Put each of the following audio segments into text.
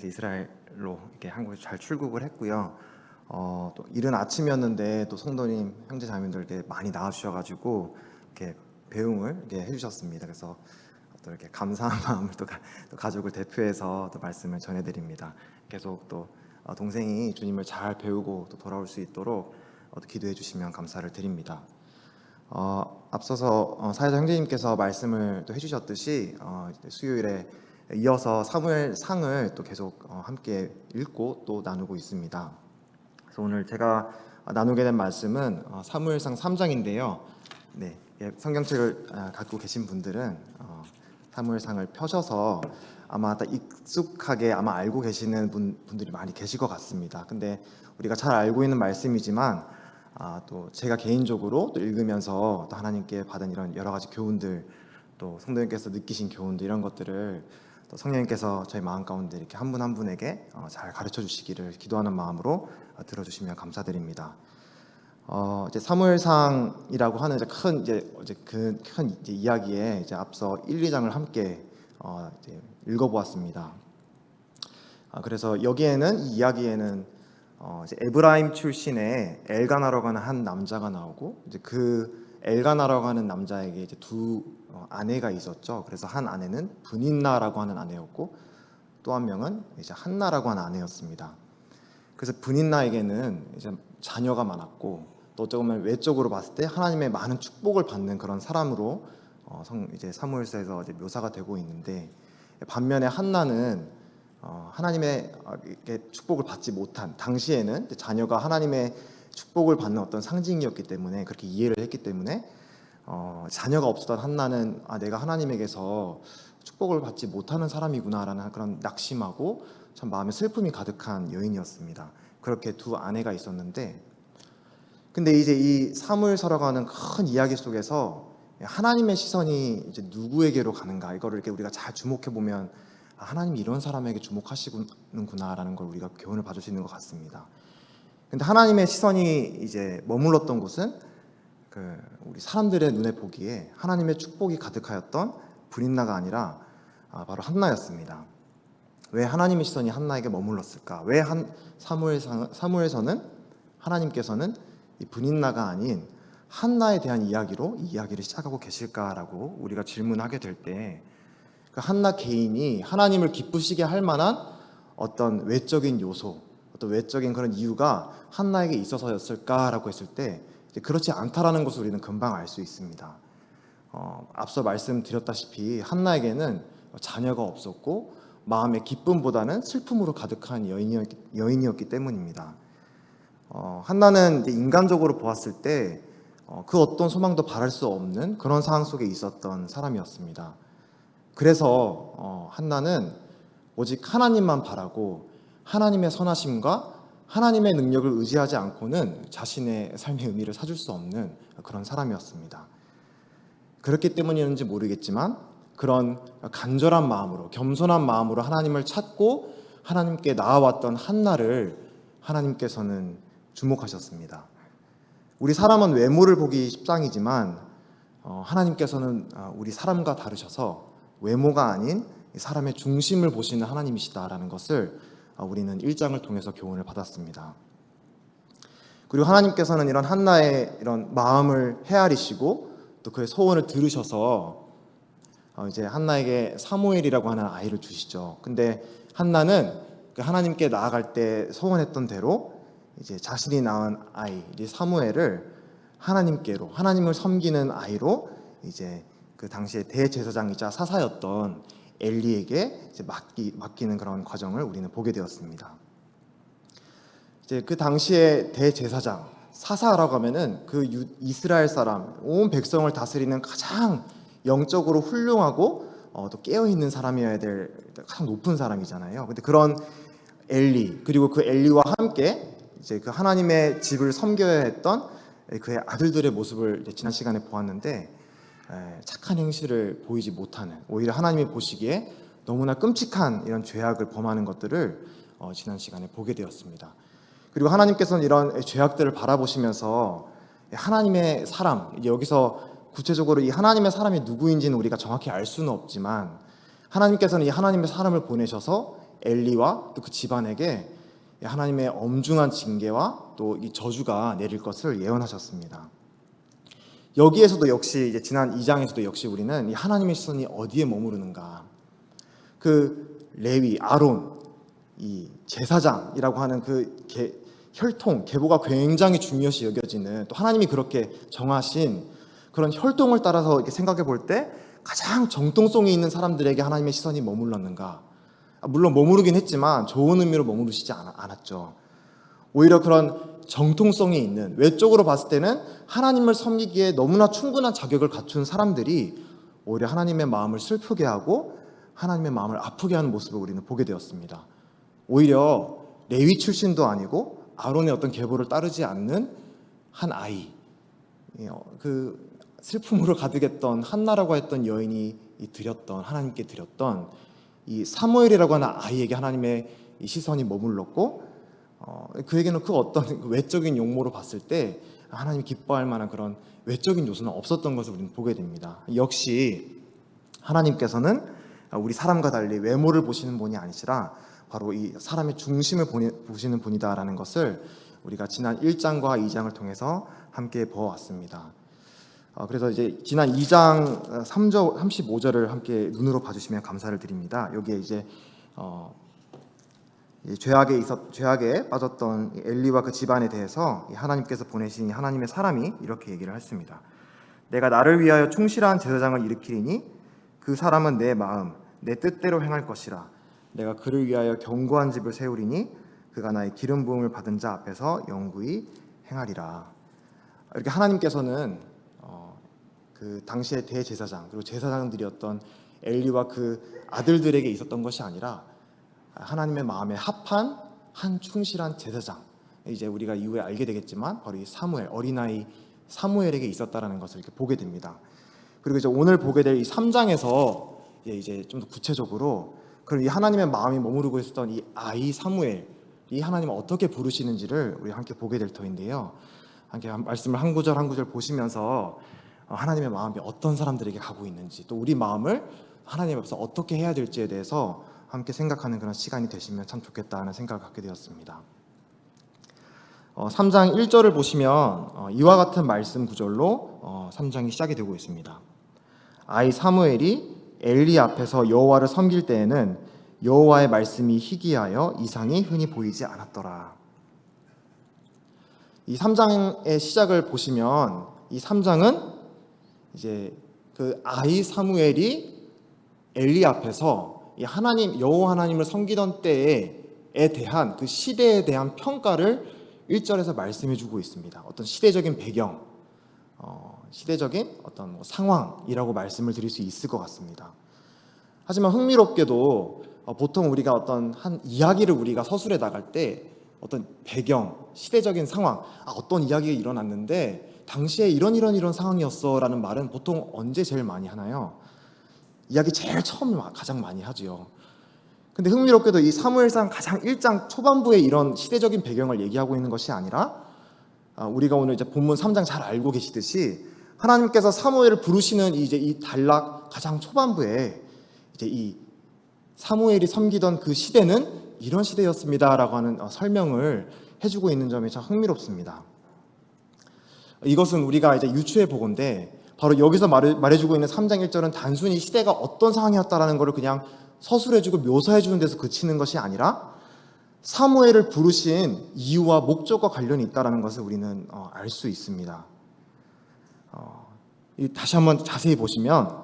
이제 이스라엘로 이렇게 한국에 잘 출국을 했고요. 또 이른 아침이었는데 또 성도님 형제자매들께 많이 나와주셔가지고 이렇게 배웅을 이렇게 해주셨습니다. 그래서 또 이렇게 감사한 마음을 또 가족을 대표해서 또 말씀을 전해드립니다. 계속 또 동생이 주님을 잘 배우고 또 돌아올 수 있도록 또 기도해 주시면 감사를 드립니다. 앞서서 사회자 형제님께서 말씀을 또 해주셨듯이 수요일에 이어서 사무엘상을 또 계속 함께 읽고 또 나누고 있습니다. 그래서 오늘 제가 나누게 된 말씀은 사무엘상 3장인데요. 네, 성경책을 갖고 계신 분들은 사무엘상을 펴셔서 아마 익숙하게 아마 알고 계시는 분들이 많이 계실 것 같습니다. 근데 우리가 잘 알고 있는 말씀이지만 또 제가 개인적으로 또 읽으면서 또 하나님께 받은 이런 여러 가지 교훈들, 또 성도님께서 느끼신 교훈들, 이런 것들을 또 성령님께서 저희 마음 가운데 이렇게 한 분 한 분에게 잘 가르쳐 주시기를 기도하는 마음으로 들어주시면 감사드립니다. 이제 사무엘상이라고 하는 큰 이야기에 이제 앞서 1, 2장을 함께 이제 읽어보았습니다. 그래서 여기에는 이 이야기에는 이제 에브라임 출신의 엘가나라고 하는 한 남자가 나오고, 이제 그 엘가나라고 하는 남자에게 이제 두 아내가 있었죠. 그래서 한 아내는 브닌나라고 하는 아내였고, 또 한 명은 이제 한나라고 하는 아내였습니다. 그래서 브닌나에게는 이제 자녀가 많았고, 또 어쩌면 외적으로 봤을 때 하나님의 많은 축복을 받는 그런 사람으로 이제 사무엘서에서 이제 묘사가 되고 있는데, 반면에 한나는 하나님의 축복을 받지 못한, 당시에는 자녀가 하나님의 축복을 받는 어떤 상징이었기 때문에 그렇게 이해를 했기 때문에 자녀가 없었던 한나는 내가 하나님에게서 축복을 받지 못하는 사람이구나라는 그런 낙심하고 참 마음에 슬픔이 가득한 여인이었습니다. 그렇게 두 아내가 있었는데, 근데 이제 이 사무엘서라고 하는 큰 이야기 속에서 하나님의 시선이 이제 누구에게로 가는가, 이거를 이렇게 우리가 잘 주목해 보면 하나님이 이런 사람에게 주목하시는구나라는 걸 우리가 교훈을 받을 수 있는 것 같습니다. 근데 하나님의 시선이 이제 머물렀던 곳은 우리 사람들의 눈에 보기에 하나님의 축복이 가득하였던 브린나가 아니라 바로 한나였습니다. 왜 하나님의 시선이 한나에게 머물렀을까? 왜 사무엘서는 하나님께서는 이 브린나가 아닌 한나에 대한 이야기로 이 이야기를 시작하고 계실까라고 우리가 질문하게 될 때, 그 한나 개인이 하나님을 기쁘시게 할 만한 어떤 외적인 요소, 어떤 외적인 그런 이유가 한나에게 있어서였을까라고 했을 때 그렇지 않다라는 것을 우리는 금방 알 수 있습니다. 앞서 말씀드렸다시피 한나에게는 자녀가 없었고 마음의 기쁨보다는 슬픔으로 가득한 여인이었기 때문입니다. 한나는 이제 인간적으로 보았을 때 그 어떤 소망도 바랄 수 없는 그런 상황 속에 있었던 사람이었습니다. 그래서 한나는 오직 하나님만 바라고 하나님의 선하심과 하나님의 능력을 의지하지 않고는 자신의 삶의 의미를 찾을 수 없는 그런 사람이었습니다. 그렇기 때문이었는지 모르겠지만 그런 간절한 마음으로, 겸손한 마음으로 하나님을 찾고 하나님께 나아왔던 한나를 하나님께서는 주목하셨습니다. 우리 사람은 외모를 보기 십상이지만 하나님께서는 우리 사람과 다르셔서 외모가 아닌 사람의 중심을 보시는 하나님이시다라는 것을 우리는 1장을 통해서 교훈을 받았습니다. 그리고 하나님께서는 이런 한나의 이런 마음을 헤아리시고 또 그의 소원을 들으셔서 이제 한나에게 사무엘이라고 하는 아이를 주시죠. 근데 한나는 하나님께 나아갈 때 소원했던 대로 이제 자신이 낳은 아이 이제 사무엘을 하나님께로, 하나님을 섬기는 아이로 이제 그 당시에 대제사장이자 사사였던 엘리에게 이제 맡기는 그런 과정을 우리는 보게 되었습니다. 이제 그 당시에 대제사장, 사사라고 하면은 그 이스라엘 사람, 온 백성을 다스리는 가장 영적으로 훌륭하고 또 깨어 있는 사람이어야 될 가장 높은 사람이잖아요. 근데 그런 엘리, 그리고 그 엘리와 함께 이제 그 하나님의 집을 섬겨야 했던 그의 아들들의 모습을 지난 시간에 보았는데, 착한 행실을 보이지 못하는, 오히려 하나님이 보시기에 너무나 끔찍한 이런 죄악을 범하는 것들을 지난 시간에 보게 되었습니다. 그리고 하나님께서는 이런 죄악들을 바라보시면서 하나님의 사람, 여기서 구체적으로 이 하나님의 사람이 누구인지는 우리가 정확히 알 수는 없지만 하나님께서는 이 하나님의 사람을 보내셔서 엘리와 또 그 집안에게 하나님의 엄중한 징계와 또 이 저주가 내릴 것을 예언하셨습니다. 여기에서도 역시 이제 지난 2장에서도 역시 우리는 이 하나님의 시선이 어디에 머무르는가, 그 레위, 아론, 이 제사장이라고 하는 그 혈통, 계보가 굉장히 중요시 여겨지는, 또 하나님이 그렇게 정하신 그런 혈통을 따라서 이렇게 생각해 볼 때 가장 정통성이 있는 사람들에게 하나님의 시선이 머물렀는가. 물론 머무르긴 했지만 좋은 의미로 머무르시지 않았죠. 오히려 그런 정통성이 있는, 외적으로 봤을 때는 하나님을 섬기기에 너무나 충분한 자격을 갖춘 사람들이 오히려 하나님의 마음을 슬프게 하고 하나님의 마음을 아프게 하는 모습을 우리는 보게 되었습니다. 오히려 레위 출신도 아니고 아론의 어떤 계보를 따르지 않는 한 아이, 그 슬픔으로 가득했던 한나라고 했던 여인이 드렸던, 하나님께 드렸던 이 사무엘이라고 하는 아이에게 하나님의 이 시선이 머물렀고, 그에게는 그 어떤 외적인 용모로 봤을 때 하나님이 기뻐할 만한 그런 외적인 요소는 없었던 것을 우리는 보게 됩니다. 역시 하나님께서는 우리 사람과 달리 외모를 보시는 분이 아니시라 바로 이 사람의 중심을 보시는 분이다라는 것을 우리가 지난 1장과 2장을 통해서 함께 보아왔습니다. 그래서 이제 지난 2장 35절을 함께 눈으로 봐주시면 감사를 드립니다. 여기에 이제 죄악에 빠졌던 엘리와 그 집안에 대해서 하나님께서 보내신 하나님의 사람이 이렇게 얘기를 했습니다. 내가 나를 위하여 충실한 제사장을 일으키리니 그 사람은 내 마음, 내 뜻대로 행할 것이라. 내가 그를 위하여 견고한 집을 세우리니 그가 나의 기름 부음을 받은 자 앞에서 영구히 행하리라. 이렇게 하나님께서는 그 당시의 대제사장 그리고 제사장들이었던 엘리와 그 아들들에게 있었던 것이 아니라 하나님의 마음에 합한 한 충실한 제사장, 이제 우리가 이후에 알게 되겠지만 바로 이 사무엘, 어린아이 사무엘에게 있었다라는 것을 이렇게 보게 됩니다. 그리고 이제 오늘 보게 될 이 3장에서 이제 좀 더 구체적으로 그럼 이 하나님의 마음이 머무르고 있었던 이 아이 사무엘, 이 하나님을 어떻게 부르시는지를 우리 함께 보게 될 터인데요. 함께 말씀을 한 구절 한 구절 보시면서 하나님의 마음이 어떤 사람들에게 가고 있는지, 또 우리 마음을 하나님 앞에서 어떻게 해야 될지에 대해서 함께 생각하는 그런 시간이 되시면 참 좋겠다는 생각을 갖게 되었습니다. 3장 1절을 보시면 이와 같은 말씀 구절로 3장이 시작이 되고 있습니다. 아이 사무엘이 엘리 앞에서 여호와를 섬길 때에는 여호와의 말씀이 희귀하여 이상이 흔히 보이지 않았더라. 이 3장의 시작을 보시면 이 3장은 이제 그 아이 사무엘이 엘리 앞에서 이 하나님 여호와 하나님을 섬기던 때에 대한 그 시대에 대한 평가를 1절에서 말씀해 주고 있습니다. 어떤 시대적인 배경, 시대적인 어떤 상황이라고 말씀을 드릴 수 있을 것 같습니다. 하지만 흥미롭게도 보통 우리가 어떤 한 이야기를 우리가 서술해 나갈 때 어떤 배경, 시대적인 상황, 어떤 이야기가 일어났는데 당시에 이런 상황이었어라는 말은 보통 언제 제일 많이 하나요? 이야기 제일 처음 가장 많이 하죠. 근데 흥미롭게도 이 사무엘상 가장 1장 초반부에 이런 시대적인 배경을 얘기하고 있는 것이 아니라 우리가 오늘 이제 본문 3장 잘 알고 계시듯이 하나님께서 사무엘을 부르시는 이제 이 단락 가장 초반부에 이제 이 사무엘이 섬기던 그 시대는 이런 시대였습니다라고 하는 설명을 해주고 있는 점이 참 흥미롭습니다. 이것은 우리가 이제 유추해 보건데 바로 여기서 말해주고 있는 3장 1절은 단순히 시대가 어떤 상황이었다라는 것을 그냥 서술해주고 묘사해주는 데서 그치는 것이 아니라 사무엘을 부르신 이유와 목적과 관련이 있다는 것을 우리는 알 수 있습니다. 다시 한번 자세히 보시면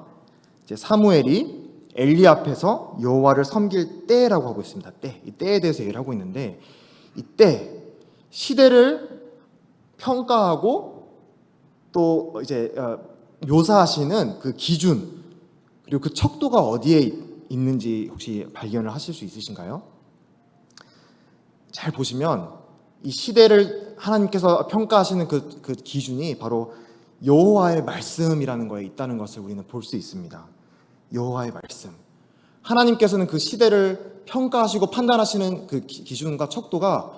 이제 사무엘이 엘리 앞에서 여호와를 섬길 때라고 하고 있습니다. 이 때에 대해서 얘기를 하고 있는데 이때 시대를 평가하고 또 이제 묘사하시는 그 기준 그리고 그 척도가 어디에 있는지 혹시 발견을 하실 수 있으신가요? 잘 보시면 이 시대를 하나님께서 평가하시는 그 기준이 바로 여호와의 말씀이라는 거에 있다는 것을 우리는 볼 수 있습니다. 여호와의 말씀. 하나님께서는 그 시대를 평가하시고 판단하시는 그 기준과 척도가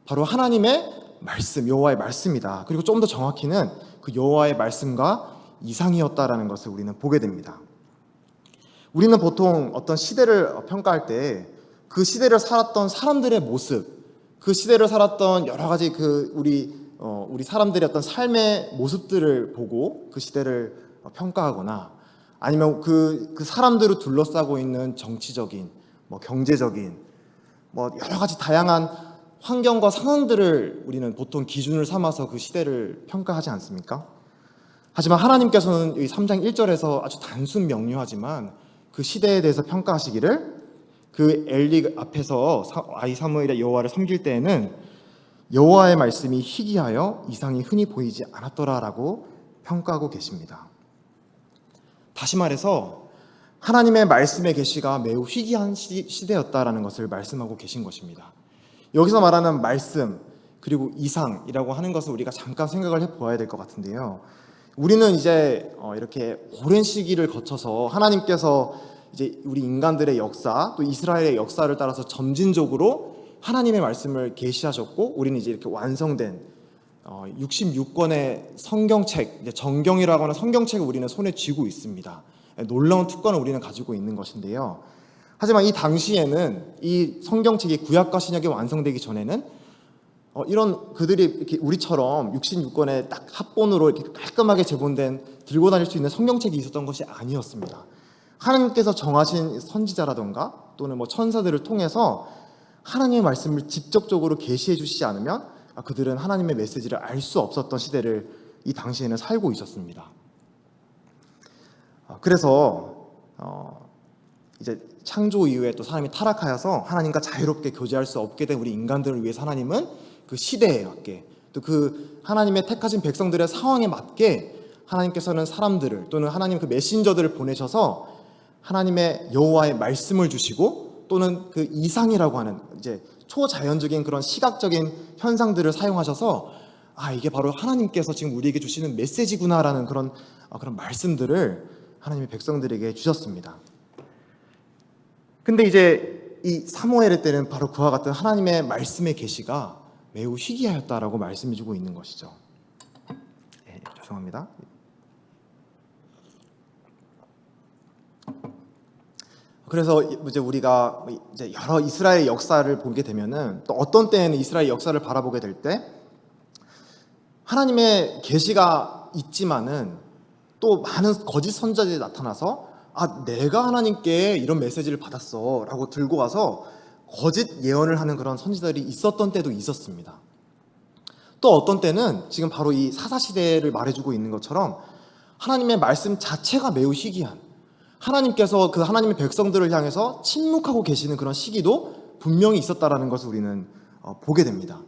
바로 하나님의 말씀, 여호와의 말씀이다. 그리고 좀 더 정확히는 그 여호와의 말씀과 이상이었다라는 것을 우리는 보게 됩니다. 우리는 보통 어떤 시대를 평가할 때 그 시대를 살았던 사람들의 모습, 그 시대를 살았던 여러 가지 우리 사람들의 어떤 삶의 모습들을 보고 그 시대를 평가하거나, 아니면 그 사람들을 둘러싸고 있는 정치적인, 경제적인, 여러 가지 다양한 환경과 상황들을 우리는 보통 기준을 삼아서 그 시대를 평가하지 않습니까? 하지만 하나님께서는 이 3장 1절에서 아주 단순 명료하지만 그 시대에 대해서 평가하시기를, 그 엘리 앞에서 아이 사무엘의 여호와를 섬길 때에는 여호와의 말씀이 희귀하여 이상이 흔히 보이지 않았더라라고 평가하고 계십니다. 다시 말해서 하나님의 말씀의 계시가 매우 희귀한 시대였다라는 것을 말씀하고 계신 것입니다. 여기서 말하는 말씀 그리고 이상이라고 하는 것을 우리가 잠깐 생각을 해보아야 될 것 같은데요. 우리는 이제 이렇게 오랜 시기를 거쳐서 하나님께서 이제 우리 인간들의 역사, 또 이스라엘의 역사를 따라서 점진적으로 하나님의 말씀을 계시하셨고, 우리는 이제 이렇게 완성된 66권의 성경책, 이제 정경이라고 하는 성경책을 우리는 손에 쥐고 있습니다. 놀라운 특권을 우리는 가지고 있는 것인데요. 하지만 이 당시에는 이 성경책이 구약과 신약이 완성되기 전에는 이런 그들이 이렇게 우리처럼 66권의 딱 합본으로 이렇게 깔끔하게 제본된 들고 다닐 수 있는 성경책이 있었던 것이 아니었습니다. 하나님께서 정하신 선지자라던가 또는 천사들을 통해서 하나님의 말씀을 직접적으로 계시해 주시지 않으면 그들은 하나님의 메시지를 알 수 없었던 시대를 이 당시에는 살고 있었습니다. 그래서 이제 창조 이후에 또 사람이 타락하여서 하나님과 자유롭게 교제할 수 없게 된 우리 인간들을 위해서 하나님은 그 시대에 맞게, 또 그 하나님의 택하신 백성들의 상황에 맞게 하나님께서는 사람들을, 또는 하나님 그 메신저들을 보내셔서 하나님의 여호와의 말씀을 주시고, 또는 그 이상이라고 하는 이제 초자연적인 그런 시각적인 현상들을 사용하셔서 이게 바로 하나님께서 지금 우리에게 주시는 메시지구나라는 그런 말씀들을 하나님의 백성들에게 주셨습니다. 근데 이제 이 사무엘의 때는 바로 그와 같은 하나님의 말씀의 계시가 매우 희귀하였다라고 말씀해 주고 있는 것이죠. 죄송합니다. 그래서 이제 우리가 이제 여러 이스라엘 역사를 보게 되면은, 또 어떤 때에는 이스라엘 역사를 바라보게 될 때 하나님의 계시가 있지만은 또 많은 거짓 선지자들이 나타나서 내가 하나님께 이런 메시지를 받았어 라고 들고 와서 거짓 예언을 하는 그런 선지자들이 있었던 때도 있었습니다. 또 어떤 때는 지금 바로 이 사사시대를 말해주고 있는 것처럼 하나님의 말씀 자체가 매우 희귀한, 하나님께서 그 하나님의 백성들을 향해서 침묵하고 계시는 그런 시기도 분명히 있었다라는 것을 우리는 보게 됩니다.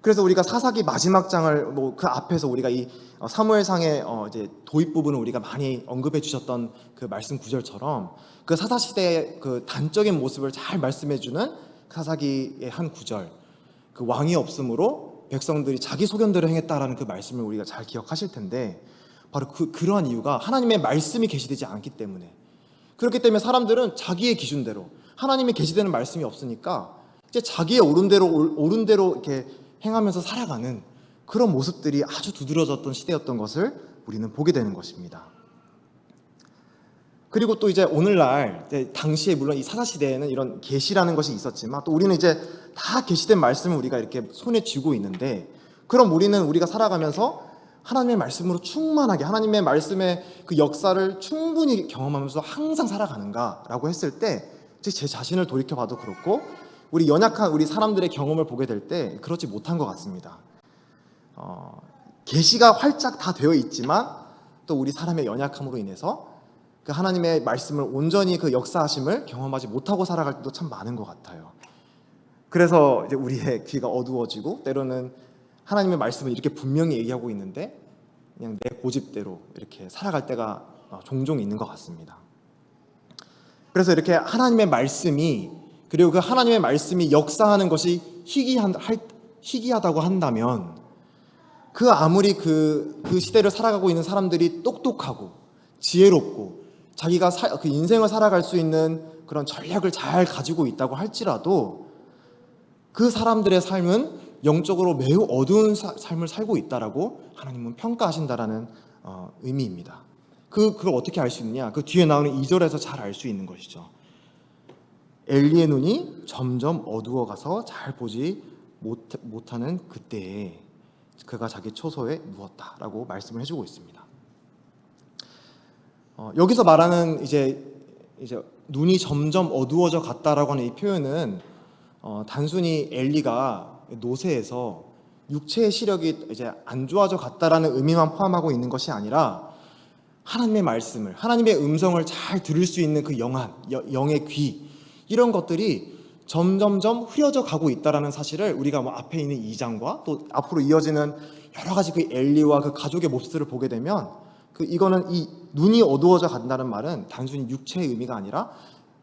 그래서 우리가 사사기 마지막 장을 그 앞에서 우리가 이 사무엘상의 이제 도입 부분을 우리가 많이 언급해 주셨던 그 말씀 구절처럼 그 사사 시대의 그 단적인 모습을 잘 말씀해 주는 사사기의 한 구절, 그 왕이 없으므로 백성들이 자기 소견대로 행했다라는 그 말씀을 우리가 잘 기억하실 텐데, 바로 그러한 이유가 하나님의 말씀이 계시되지 않기 때문에, 그렇기 때문에 사람들은 자기의 기준대로, 하나님이 계시되는 말씀이 없으니까 이제 자기의 옳은 대로 이렇게 행하면서 살아가는 그런 모습들이 아주 두드러졌던 시대였던 것을 우리는 보게 되는 것입니다. 그리고 또 이제 오늘날 당시에 물론 이 사사 시대에는 이런 계시라는 것이 있었지만, 또 우리는 이제 다 계시된 말씀을 우리가 이렇게 손에 쥐고 있는데, 그럼 우리가 살아가면서 하나님의 말씀으로 충만하게 하나님의 말씀의 그 역사를 충분히 경험하면서 항상 살아가는가라고 했을 때, 제 자신을 돌이켜봐도 그렇고 우리 연약한 우리 사람들의 경험을 보게 될 때 그렇지 못한 것 같습니다. 계시가 활짝 다 되어 있지만 또 우리 사람의 연약함으로 인해서 그 하나님의 말씀을 온전히 그 역사하심을 경험하지 못하고 살아갈 때도 참 많은 것 같아요. 그래서 이제 우리의 귀가 어두워지고, 때로는 하나님의 말씀을 이렇게 분명히 얘기하고 있는데 그냥 내 고집대로 이렇게 살아갈 때가 종종 있는 것 같습니다. 그래서 이렇게 하나님의 말씀이, 그리고 그 하나님의 말씀이 역사하는 것이 희귀하다고 한다면, 아무리 그 시대를 살아가고 있는 사람들이 똑똑하고 지혜롭고 자기가 그 인생을 살아갈 수 있는 그런 전략을 잘 가지고 있다고 할지라도 그 사람들의 삶은 영적으로 매우 어두운 삶을 살고 있다라고 하나님은 평가하신다라는 의미입니다. 그걸 어떻게 알 수 있느냐? 그 뒤에 나오는 2절에서 잘 알 수 있는 것이죠. 엘리의 눈이 점점 어두워가서 잘 보지 못하는 그때에 그가 자기 초소에 누웠다라고 말씀을 해주고 있습니다. 여기서 말하는 이제 눈이 점점 어두워져 갔다라고 하는 이 표현은 단순히 엘리가 노쇠해서 육체의 시력이 이제 안 좋아져 갔다라는 의미만 포함하고 있는 것이 아니라 하나님의 말씀을, 하나님의 음성을 잘 들을 수 있는 그 영의 귀, 이런 것들이 점점점 흐려져 가고 있다라는 사실을 우리가 뭐 앞에 있는 2장과 또 앞으로 이어지는 여러 가지 그 엘리와 그 가족의 모습들을 보게 되면 이거는 이 눈이 어두워져 간다는 말은 단순히 육체의 의미가 아니라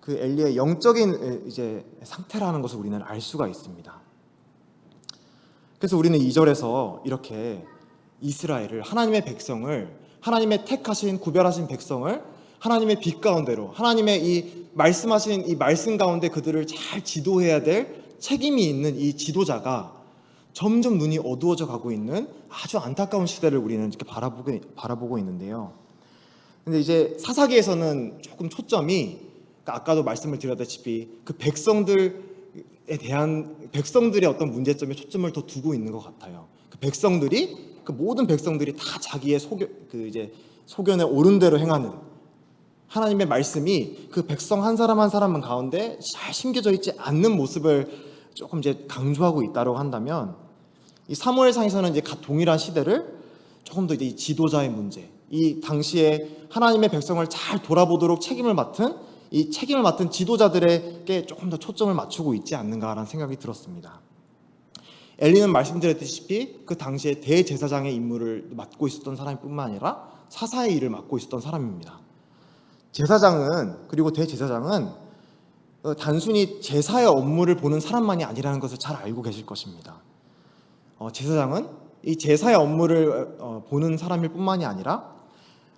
그 엘리의 영적인 이제 상태라는 것을 우리는 알 수가 있습니다. 그래서 우리는 2절에서 이렇게 이스라엘을, 하나님의 백성을, 하나님의 택하신 구별하신 백성을 하나님의 빛 가운데로, 하나님의 이 말씀하신 이 말씀 가운데 그들을 잘 지도해야 될 책임이 있는 이 지도자가 점점 눈이 어두워져 가고 있는 아주 안타까운 시대를 우리는 이렇게 바라보고 있는데요. 근데 이제 사사기에서는 조금 초점이, 아까도 말씀을 드렸다시피 그 백성들의 어떤 문제점에 초점을 더 두고 있는 것 같아요. 그 모든 백성들이 다 자기의 소견에 옳은 대로 행하는, 하나님의 말씀이 그 백성 한 사람 한 사람 가운데 잘 심겨져 있지 않는 모습을 조금 이제 강조하고 있다고 한다면, 이 사무엘상에서는 이제 동일한 시대를 조금 더 이제 이 지도자의 문제, 이 당시에 하나님의 백성을 잘 돌아보도록 책임을 맡은 지도자들에게 조금 더 초점을 맞추고 있지 않는가라는 생각이 들었습니다. 엘리는 말씀드렸다시피 그 당시에 대제사장의 임무를 맡고 있었던 사람일 뿐만 아니라 사사의 일을 맡고 있었던 사람입니다. 그리고 대제사장은 단순히 제사의 업무를 보는 사람만이 아니라는 것을 잘 알고 계실 것입니다. 제사장은 이 제사의 업무를 보는 사람일 뿐만이 아니라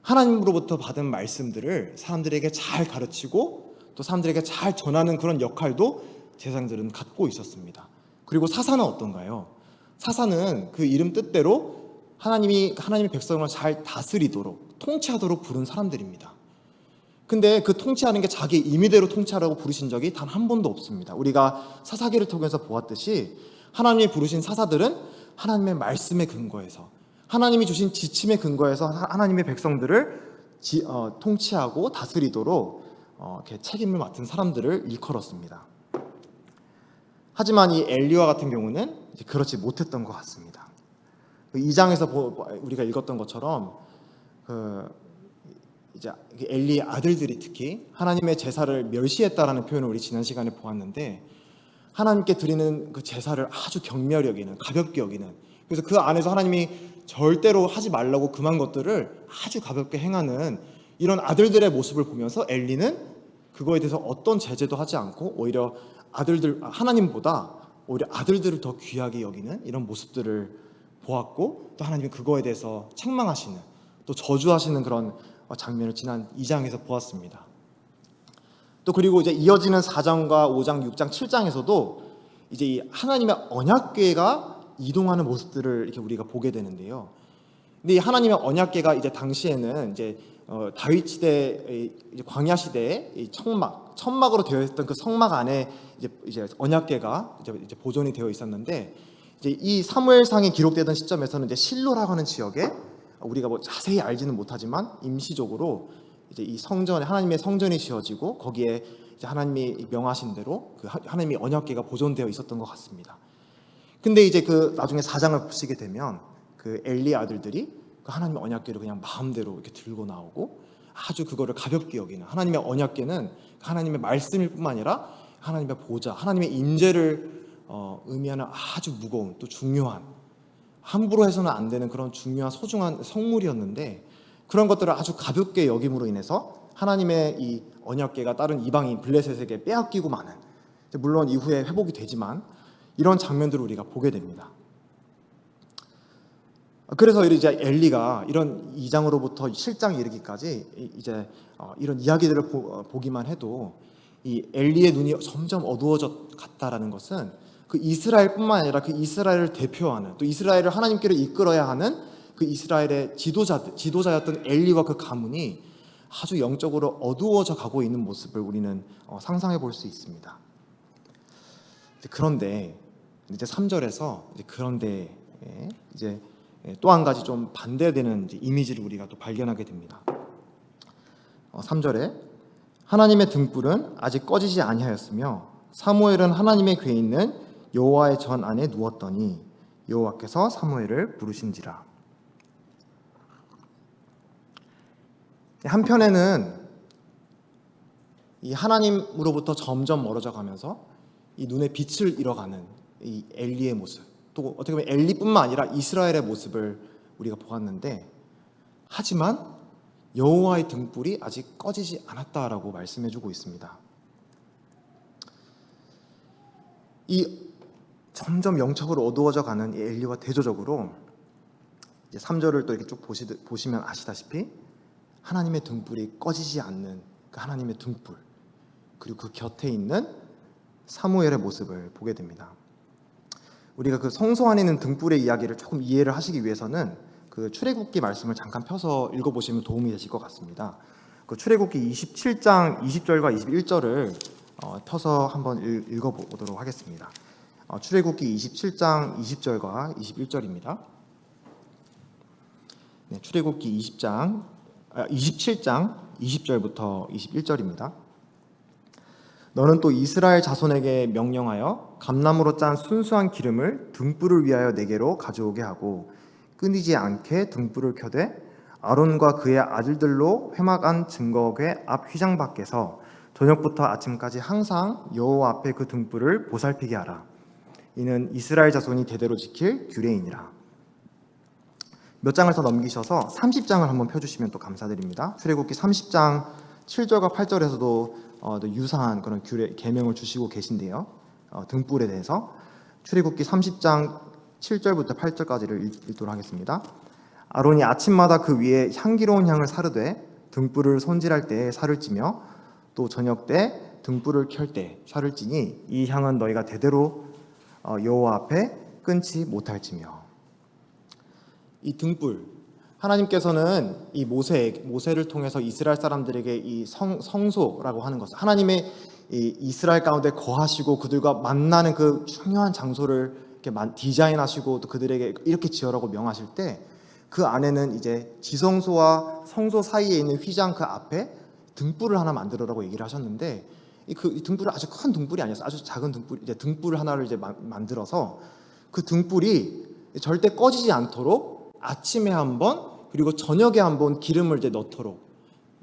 하나님으로부터 받은 말씀들을 사람들에게 잘 가르치고 또 사람들에게 잘 전하는 그런 역할도 제사장들은 갖고 있었습니다. 그리고 사사는 어떤가요? 사사는 그 이름 뜻대로 하나님의 백성을 잘 다스리도록, 통치하도록 부른 사람들입니다. 근데 그 통치하는 게 자기 임의대로 통치하라고 부르신 적이 단 한 번도 없습니다. 우리가 사사기를 통해서 보았듯이 하나님이 부르신 사사들은 하나님의 말씀에 근거해서, 하나님이 주신 지침에 근거해서 하나님의 백성들을 통치하고 다스리도록 이렇게 책임을 맡은 사람들을 일컬었습니다. 하지만 이 엘리와 같은 경우는 이제 그렇지 못했던 것 같습니다. 2장에서 우리가 읽었던 것처럼 이제 엘리의 아들들이 특히 하나님의 제사를 멸시했다라는 표현을 우리 지난 시간에 보았는데, 하나님께 드리는 그 제사를 아주 경멸히 여기는, 가볍게 여기는, 그래서 그 안에서 하나님이 절대로 하지 말라고 금한 것들을 아주 가볍게 행하는 이런 아들들의 모습을 보면서 엘리는 그거에 대해서 어떤 제재도 하지 않고 오히려 하나님보다 오히려 아들들을 더 귀하게 여기는 이런 모습들을 보았고, 또 하나님이 그거에 대해서 책망하시는, 또 저주하시는 그런 장면을 지난 2장에서 보았습니다. 또 그리고 이제 이어지는 4장과 5장, 6장, 7장에서도 이제 이 하나님의 언약궤가 이동하는 모습들을 이렇게 우리가 보게 되는데요. 근데 이 하나님의 언약궤가 이제 당시에는 이제 다윗 시대, 광야 시대에 이 천막으로 되어 있었던 그 성막 안에 이제 언약궤가 이제 보존이 되어 있었는데, 이제 이 사무엘상에 기록되던 시점에서는 이제 실로라고 하는 지역에, 우리가 뭐 자세히 알지는 못하지만 임시적으로 이제 이 성전에, 하나님의 성전이 지어지고 거기에 이제 하나님이 명하신 대로 그 하나님의 언약궤가 보존되어 있었던 것 같습니다. 근데 이제 그 나중에 4장을 보시게 되면 그 엘리 아들들이 그 하나님의 언약궤를 그냥 마음대로 이렇게 들고 나오고 아주 그거를 가볍게 여기는, 하나님의 언약궤는 하나님의 말씀일 뿐만 아니라 하나님의 보좌, 하나님의 임재를 의미하는 아주 무거운, 또 중요한, 함부로 해서는 안 되는 그런 중요한 소중한 성물이었는데, 그런 것들을 아주 가볍게 여김으로 인해서 하나님의 이 언약궤가 다른 이방인 블레셋에게 빼앗기고 마는, 물론 이후에 회복이 되지만 이런 장면들을 우리가 보게 됩니다. 그래서 이제 엘리가 이런 2장으로부터 7장 이르기까지 이제 이런 이야기들을 보기만 해도 이 엘리의 눈이 점점 어두워져 갔다라는 것은 그 이스라엘뿐만 아니라 그 이스라엘을 대표하는, 또 이스라엘을 하나님께로 이끌어야 하는 그 이스라엘의 지도자였던 엘리와 그 가문이 아주 영적으로 어두워져 가고 있는 모습을 우리는 상상해 볼 수 있습니다. 그런데 이제 3절에서 그런데 이제 또 한 가지 좀 반대되는 이미지를 우리가 또 발견하게 됩니다. 3절에 하나님의 등불은 아직 꺼지지 아니하였으며 사무엘은 하나님의 궤에 있는 여호와의 전 안에 누웠더니 여호와께서 사무엘을 부르신지라. 한편에는 이 하나님으로부터 점점 멀어져 가면서 이 눈에 빛을 잃어가는 이 엘리의 모습, 또 어떻게 보면 엘리뿐만 아니라 이스라엘의 모습을 우리가 보았는데, 하지만 여호와의 등불이 아직 꺼지지 않았다라고 말씀해주고 있습니다. 이 점점 영적으로 어두워져 가는 이 엘리와 대조적으로 이제 3절을 또 이렇게 쭉 보시면 아시다시피 하나님의 등불이 꺼지지 않는 그 하나님의 등불, 그리고 그 곁에 있는 사무엘의 모습을 보게 됩니다. 우리가 그 성소 안에 있는 등불의 이야기를 조금 이해를 하시기 위해서는 그 출애굽기 말씀을 잠깐 펴서 읽어보시면 도움이 되실 것 같습니다. 그 출애굽기 27장 20절과 21절을 펴서 한번 읽어보도록 하겠습니다. 출애굽기 27장 20절과 21절입니다. 네, 출애굽기 27장 20절부터 21절입니다. 너는 또 이스라엘 자손에게 명령하여 감나무로 짠 순수한 기름을 등불을 위하여 내게로 가져오게 하고 끊이지 않게 등불을 켜되 아론과 그의 아들들로 회막안 증거궤 앞 휘장 밖에서 저녁부터 아침까지 항상 여호와 앞에 그 등불을 보살피게 하라. 이는 이스라엘 자손이 대대로 지킬 규례이니라. 몇 장을 더 넘기셔서 30장을 한번 펴주시면 또 감사드립니다. 출애굽기 30장 7절과 8절에서도 유사한 그런 규례 계명을 주시고 계신데요. 등불에 대해서 출애굽기 30장 7절부터 8절까지를 읽도록 하겠습니다. 아론이 아침마다 그 위에 향기로운 향을 사르되 등불을 손질할 때에 살을 찌며 또 저녁 때 등불을 켤 때 살을 찌니 이 향은 너희가 대대로 여호와 앞에 끊지 못할지며. 이 등불, 하나님께서는 이 모세를 통해서 이스라엘 사람들에게 이 성소라고 하는 것을, 하나님의 이 이스라엘 가운데 거하시고 그들과 만나는 그 중요한 장소를 이렇게 디자인하시고 또 그들에게 이렇게 지어라고 명하실 때 그 안에는 이제 지성소와 성소 사이에 있는 휘장 그 앞에 등불을 하나 만들어라고 얘기를 하셨는데, 이 등불은 아주 큰 등불이 아니었어요. 아주 작은 등불, 이제 등불 하나를 이제 만들어서 그 등불이 절대 꺼지지 않도록 아침에 한 번, 그리고 저녁에 한 번 기름을 이제 넣도록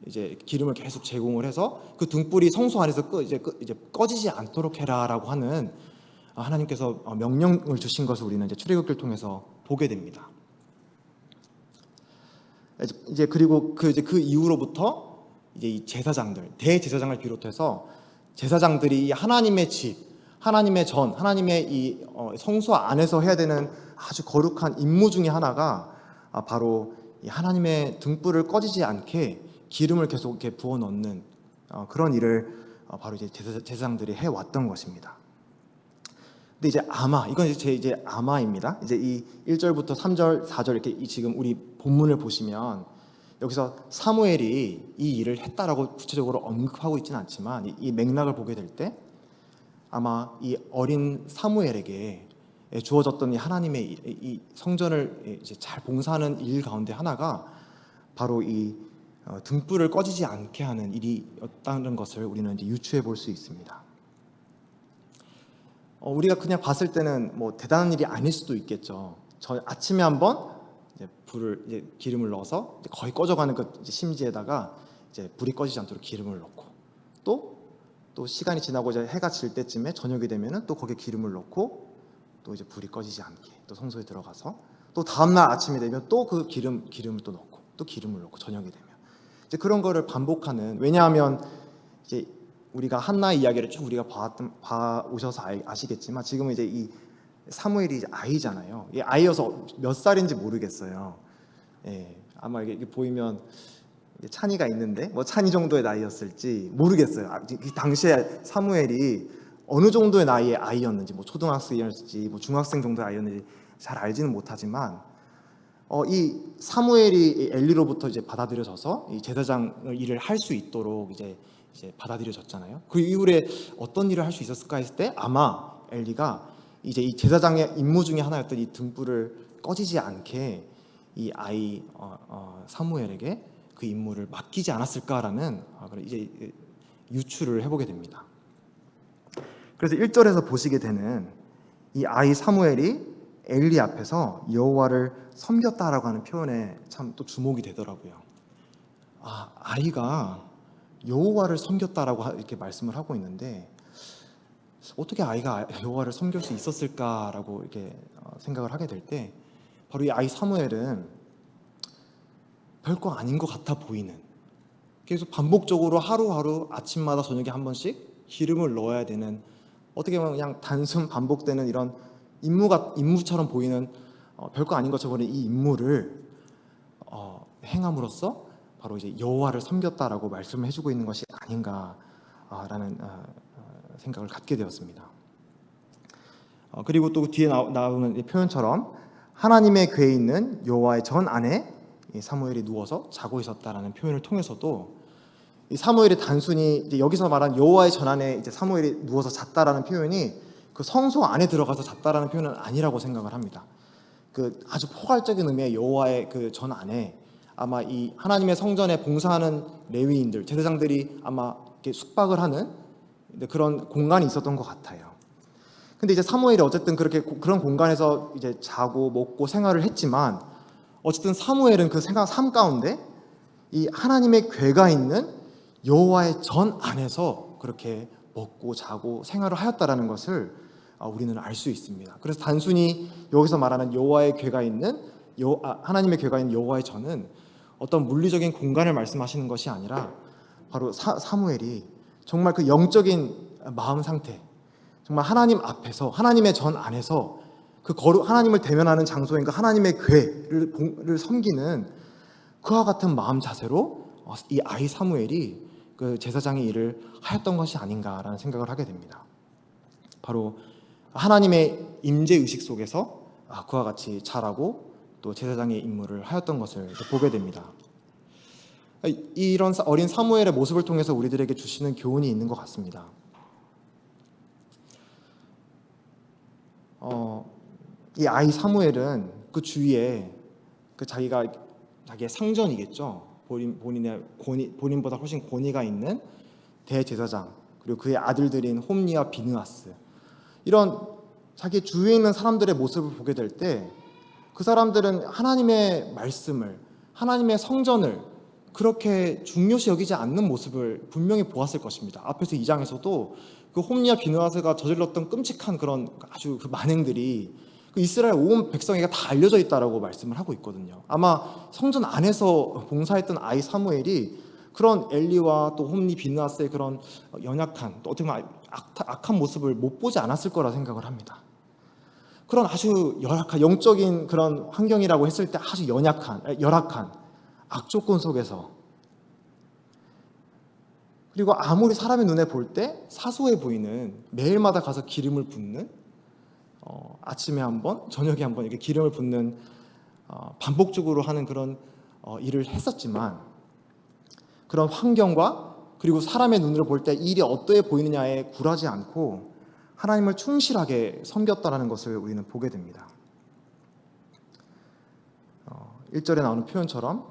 이제 기름을 계속 제공을 해서 그 등불이 성소 안에서 이제 꺼지지 않도록 해라라고 하는 하나님께서 명령을 주신 것을 우리는 이제 출애굽기를 통해서 보게 됩니다. 이제 그리고 그 이후로부터 이제 이 제사장들, 대제사장을 비롯해서 제사장들이 하나님의 집, 하나님의 전, 하나님의 이 성소 안에서 해야 되는 아주 거룩한 임무 중에 하나가 바로 이 하나님의 등불을 꺼지지 않게 기름을 계속 이렇게 부어 넣는 그런 일을 바로 이제 제사장들이 해 왔던 것입니다. 근데 이제 이건 이제 아마입니다. 이제 이 1절부터 3절, 4절 이렇게 지금 우리 본문을 보시면 여기서 사무엘이 이 일을 했다라고 구체적으로 언급하고 있지는 않지만 이 맥락을 보게 될 때 아마 이 어린 사무엘에게 주어졌던 이 하나님의 이 성전을 이제 잘 봉사하는 일 가운데 하나가 바로 이 등불을 꺼지지 않게 하는 일이었다는 것을 우리는 이제 유추해 볼 수 있습니다. 우리가 그냥 봤을 때는 뭐 대단한 일이 아닐 수도 있겠죠. 저 아침에 한번 기름을 넣어서 거의 꺼져가는 그 심지에다가 이제 불이 꺼지지 않도록 기름을 넣고 또 시간이 지나고 이제 해가 질 때쯤에 저녁이 되면은 또 거기에 기름을 넣고 또 이제 불이 꺼지지 않게 또 성소에 들어가서 또 다음 날 아침이 되면 또 그 기름을 또 넣고 또 기름을 넣고 저녁이 되면 이제 그런 거를 반복하는. 왜냐하면 이제 우리가 한나의 이야기를 쭉 우리가 봐 오셔서 아시겠지만 지금은 이제 이 사무엘이 이제 아이잖아요. 이 아이여서 몇 살인지 모르겠어요. 예, 아마 이게 보이면 찬이가 있는데 뭐 찬이 정도의 나이였을지 모르겠어요. 이 당시에 사무엘이 어느 정도의 나이의 아이였는지, 뭐 초등학생이었을지 뭐 중학생 정도의 아이였는지 잘 알지는 못하지만 이 사무엘이 엘리로부터 이제 받아들여져서 이 제사장 일을 할 수 있도록 이제 받아들여졌잖아요. 그 이후에 어떤 일을 할 수 있었을까 했을 때 아마 엘리가 이제 이 제사장의 임무 중에 하나였던 이 등불을 꺼지지 않게 이 아이 사무엘에게 그 임무를 맡기지 않았을까라는 이제 유추를 해보게 됩니다. 그래서 1절에서 보시게 되는 이 아이 사무엘이 엘리 앞에서 여호와를 섬겼다라고 하는 표현에 참 또 주목이 되더라고요. 아이가 여호와를 섬겼다라고 이렇게 말씀을 하고 있는데 어떻게 아이가 여호와를 섬길 수 있었을까라고 이렇게 생각을 하게 될 때 바로 이 아이 사무엘은 별거 아닌 것 같아 보이는, 계속 반복적으로 하루하루 아침마다 저녁에 한 번씩 기름을 넣어야 되는, 어떻게 보면 그냥 단순 반복되는 이런 임무처럼 보이는 별거 아닌 것처럼 이 임무를 행함으로써 바로 이제 여호와를 섬겼다라고 말씀을 해주고 있는 것이 아닌가라는 생각을 갖게 되었습니다. 그리고 또 뒤에 나오는 표현처럼 하나님의 궤에 있는 여호와의 전 안에 사무엘이 누워서 자고 있었다라는 표현을 통해서도 이 사무엘이 단순히 이제 여기서 말한 여호와의 전 안에 이제 사무엘이 누워서 잤다라는 표현이 그 성소 안에 들어가서 잤다라는 표현은 아니라고 생각을 합니다. 그 아주 포괄적인 의미의 여호와의 그 전 안에 아마 이 하나님의 성전에 봉사하는 레위인들, 제사장들이 아마 이렇게 숙박을 하는 그런 공간이 있었던 것 같아요. 근데 이제 사무엘이 어쨌든 그렇게 그런 공간에서 이제 자고 먹고 생활을 했지만 어쨌든 사무엘은 그 삶 가운데 이 하나님의 궤가 있는 여호와의 전 안에서 그렇게 먹고 자고 생활을 하였다라는 것을 우리는 알 수 있습니다. 그래서 단순히 여기서 말하는 여호와의 궤가 있는 하나님의 궤가 있는 여호와의 전은 어떤 물리적인 공간을 말씀하시는 것이 아니라 바로 사무엘이 정말 그 영적인 마음 상태, 정말 하나님 앞에서 하나님의 전 안에서 그 하나님을 대면하는 장소인 그 하나님의 궤를 섬기는 그와 같은 마음 자세로 이 아이 사무엘이 그 제사장의 일을 하였던 것이 아닌가라는 생각을 하게 됩니다. 바로 하나님의 임재 의식 속에서 그와 같이 자라고 또 제사장의 임무를 하였던 것을 보게 됩니다. 이런 어린 사무엘의 모습을 통해서 우리들에게 주시는 교훈이 있는 것 같습니다. 이 아이 사무엘은 그 주위에 자기의 상전이겠죠. 본인보다 훨씬 권위가 있는 대제사장, 그리고 그의 아들들인 홈니와 비느하스, 이런 자기 주위에 있는 사람들의 모습을 보게 될 때 그 사람들은 하나님의 말씀을, 하나님의 성전을 그렇게 중요시 여기지 않는 모습을 분명히 보았을 것입니다. 앞에서 2장에서도 그 홈니와 비느하스가 저질렀던 끔찍한 그런 아주 그 만행들이 그 이스라엘 온 백성에게 다 알려져 있다라고 말씀을 하고 있거든요. 아마 성전 안에서 봉사했던 아이 사무엘이 그런 엘리와 또 홈니 비느하스의 그런 연약한, 또 어떻게 보면 악한 모습을 못 보지 않았을 거라 생각을 합니다. 그런 아주 열악한 영적인 그런 환경이라고 했을 때 아주 열악한 악조건 속에서, 그리고 아무리 사람의 눈에 볼 때 사소해 보이는, 매일마다 가서 기름을 붓는, 아침에 한번 저녁에 한번 이렇게 기름을 붓는 반복적으로 하는 그런 일을 했었지만, 그런 환경과 그리고 사람의 눈으로 볼 때 일이 어떠해 보이느냐에 굴하지 않고 하나님을 충실하게 섬겼다라는 것을 우리는 보게 됩니다. 1절에 나오는 표현처럼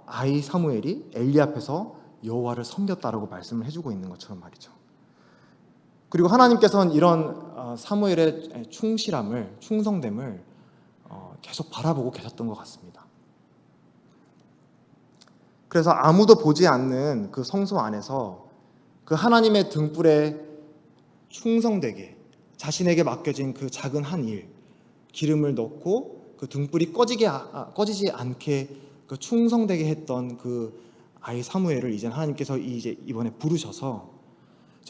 아이 사무엘이 엘리 앞에서 여호와를 섬겼다라고 말씀을 해주고 있는 것처럼 말이죠. 그리고 하나님께서는 이런 사무엘의 충실함을, 충성됨을 계속 바라보고 계셨던 것 같습니다. 그래서 아무도 보지 않는 그 성소 안에서 그 하나님의 등불에 충성되게 자신에게 맡겨진 그 작은 한 일, 기름을 넣고 그 등불이 꺼지지 않게 그 충성되게 했던 그 아이 사무엘을 이제 하나님께서 이번에 부르셔서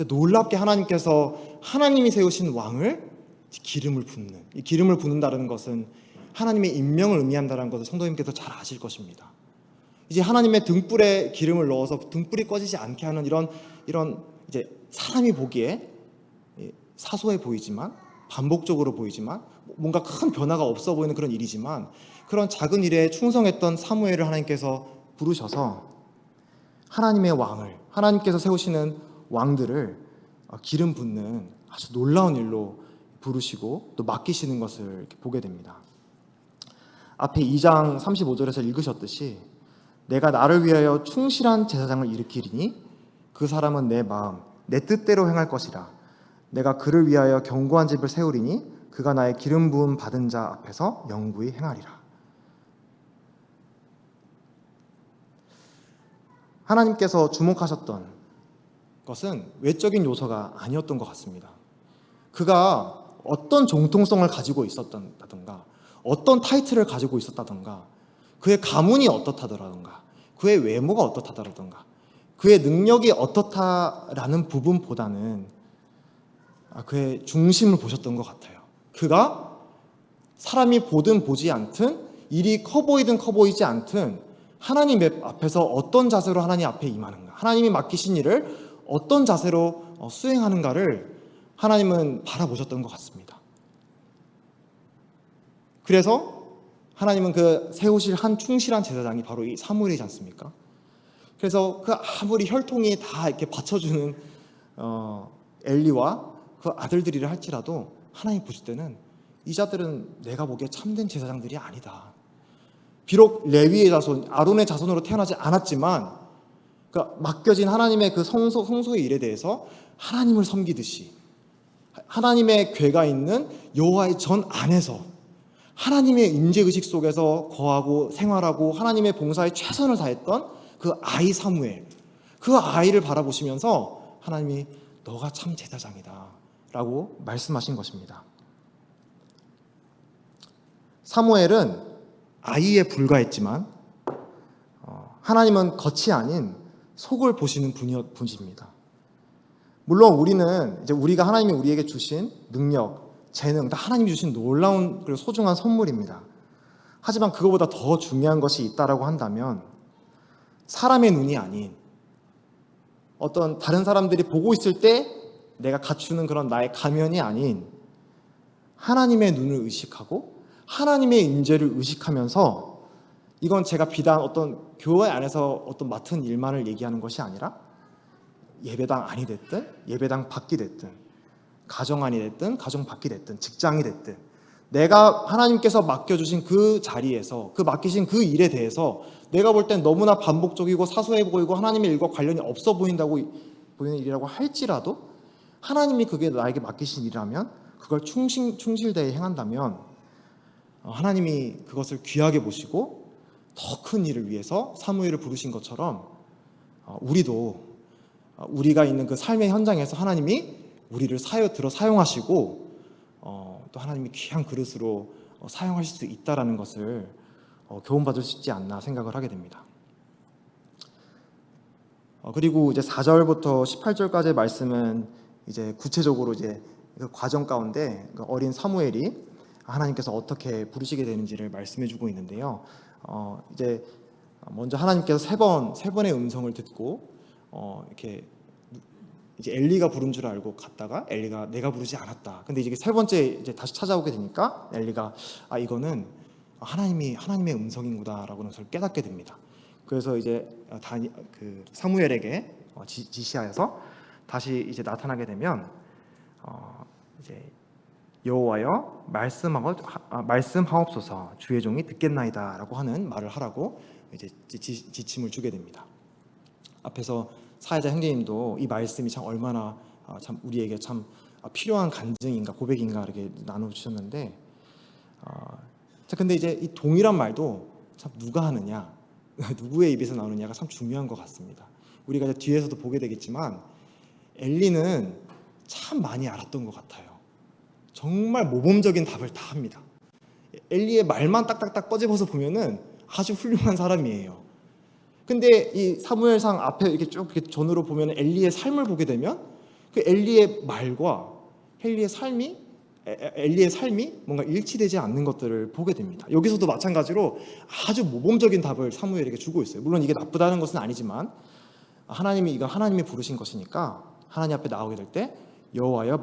놀랍게 하나님께서 하나님이 세우신 왕을 기름을 붓는, 이 기름을 붓는다는 것은 하나님의 임명을 의미한다는 것을 성도님께서 잘 아실 것입니다. 이제 하나님의 등불에 기름을 넣어서 등불이 꺼지지 않게 하는 이런 이제 사람이 보기에 사소해 보이지만 반복적으로 보이지만 뭔가 큰 변화가 없어 보이는 그런 일이지만 그런 작은 일에 충성했던 사무엘을 하나님께서 부르셔서 하나님의 왕을, 하나님께서 세우시는 왕들을 기름 붓는 아주 놀라운 일로 부르시고 또 맡기시는 것을 이렇게 보게 됩니다. 앞에 2장 35절에서 읽으셨듯이 내가 나를 위하여 충실한 제사장을 일으키리니 그 사람은 내 마음, 내 뜻대로 행할 것이라. 내가 그를 위하여 견고한 집을 세우리니 그가 나의 기름 부음 받은 자 앞에서 영구히 행하리라. 하나님께서 주목하셨던 것은 외적인 요소가 아니었던 것 같습니다. 그가 어떤 정통성을 가지고 있었다던가 어떤 타이틀을 가지고 있었다던가 그의 가문이 어떻다더라던가 그의 외모가 어떻다더라던가 그의 능력이 어떻다라는 부분보다는 그의 중심을 보셨던 것 같아요. 그가 사람이 보든 보지 않든 일이 커 보이든 커 보이지 않든 하나님 앞에서 어떤 자세로 하나님 앞에 임하는가, 하나님이 맡기신 일을 어떤 자세로 수행하는가를 하나님은 바라보셨던 것 같습니다. 그래서 하나님은 그 세우실 한 충실한 제사장이 바로 이 사무엘이지 않습니까? 그래서 그 아무리 혈통이 다 이렇게 받쳐주는 엘리와 그 아들들이라 할지라도 하나님 보실 때는 이 자들은 내가 보기에 참된 제사장들이 아니다. 비록 레위의 자손, 아론의 자손으로 태어나지 않았지만 그러니까 맡겨진 하나님의 그 성소의 일에 대해서 하나님을 섬기듯이 하나님의 궤가 있는 여호와의 전 안에서 하나님의 임재의식 속에서 거하고 생활하고 하나님의 봉사에 최선을 다했던 그 아이 사무엘, 그 아이를 바라보시면서 하나님이 너가 참 제사장이다 라고 말씀하신 것입니다. 사무엘은 아이에 불과했지만 하나님은 겉이 아닌 속을 보시는 분이십니다. 물론 우리는 이제 우리가 하나님이 우리에게 주신 능력, 재능, 다 하나님이 주신 놀라운 그리고 소중한 선물입니다. 하지만 그거보다 더 중요한 것이 있다라고 한다면 사람의 눈이 아닌 어떤 다른 사람들이 보고 있을 때 내가 갖추는 그런 나의 가면이 아닌 하나님의 눈을 의식하고 하나님의 임재를 의식하면서 이건 제가 비단 어떤 교회 안에서 어떤 맡은 일만을 얘기하는 것이 아니라 예배당 안이 됐든 예배당 밖이 됐든 가정 안이 됐든 가정 밖이 됐든 직장이 됐든 내가 하나님께서 맡겨주신 그 자리에서 그 맡기신 그 일에 대해서 내가 볼 땐 너무나 반복적이고 사소해 보이고 하나님의 일과 관련이 없어 보인다고 보이는 일이라고 할지라도 하나님이 그게 나에게 맡기신 일이라면 그걸 충실되게 행한다면 하나님이 그것을 귀하게 보시고 더 큰 일을 위해서 사무엘을 부르신 것처럼 우리도 우리가 있는 그 삶의 현장에서 하나님이 우리를 들어 사용하시고 또 하나님이 귀한 그릇으로 사용하실 수 있다라는 것을 교훈받을 수 있지 않나 생각을 하게 됩니다. 그리고 이제 4절부터 18절까지의 말씀은 이제 구체적으로 이제 그 과정 가운데 어린 사무엘이 하나님께서 어떻게 부르시게 되는지를 말씀해주고 있는데요. 이제 먼저 하나님께서 세 번의 음성을 듣고 이렇게 이제 엘리가 부른 줄 알고 갔다가 엘리가 내가 부르지 않았다. 근데 이제 세 번째 이제 다시 찾아오게 되니까 엘리가 이거는 하나님의 음성인구다라고 것을 깨닫게 됩니다. 그래서 이제 그 사무엘에게 지시하여서 다시 이제 나타나게 되면 이제 여호와여 말씀하옵소서 주의 종이 듣겠나이다라고 하는 말을 하라고 이제 지침을 주게 됩니다. 앞에서 사회자 형제님도 이 말씀이 참 얼마나 참 우리에게 참 필요한 간증인가 고백인가 이렇게 나눠주셨는데 자 근데 이제 이 동일한 말도 참 누가 하느냐 누구의 입에서 나오느냐가 참 중요한 것 같습니다. 우리가 이제 뒤에서도 보게 되겠지만 엘리는 참 많이 알았던 것 같아요. 정말 모범적인 답을 다 합니다. 엘리의 말만 딱딱딱 꺼집어서 보면은 아주 훌륭한 사람이에요. 근데 이 사무엘상 앞에 이렇게 쭉 이렇게 전으로 보면 엘리의 삶을 보게 되면 그 엘리의 말과 엘리의 삶이 뭔가 일치되지 않는 것들을 보게 됩니다. 여기서도 마찬가지로 아주 모범적인 답을 사무엘에게 주고 있어요. 물론 이게 나쁘다는 것은 아니지만 하나님이 부르신 것이니까 하나님 앞에 나오게 될 때 여호와여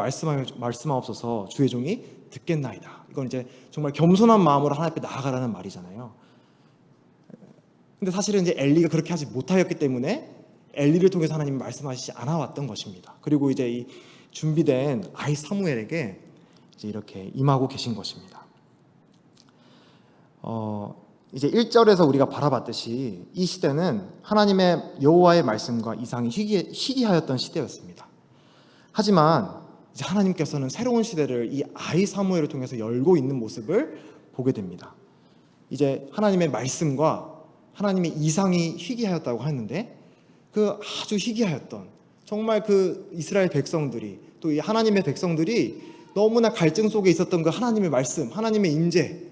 말씀하옵소서 주의 종이 듣겠나이다. 이건 이제 정말 겸손한 마음으로 하나님 앞에 나아가라는 말이잖아요. 근데 사실은 이제 엘리가 그렇게 하지 못하였기 때문에 엘리를 통해서 하나님이 말씀하시지 않아 왔던 것입니다. 그리고 이제 이 준비된 아이 사무엘에게 이제 이렇게 임하고 계신 것입니다. 이제 1절에서 우리가 바라봤듯이 이 시대는 하나님의 여호와의 말씀과 이상이 희귀하였던 시대였습니다. 하지만 이제 하나님께서는 새로운 시대를 이 아이 사무엘을 통해서 열고 있는 모습을 보게 됩니다. 이제 하나님의 말씀과 하나님의 이상이 희귀하였다고 하는데 그 아주 희귀하였던 정말 그 이스라엘 백성들이 또 이 하나님의 백성들이 너무나 갈증 속에 있었던 그 하나님의 말씀, 하나님의 임재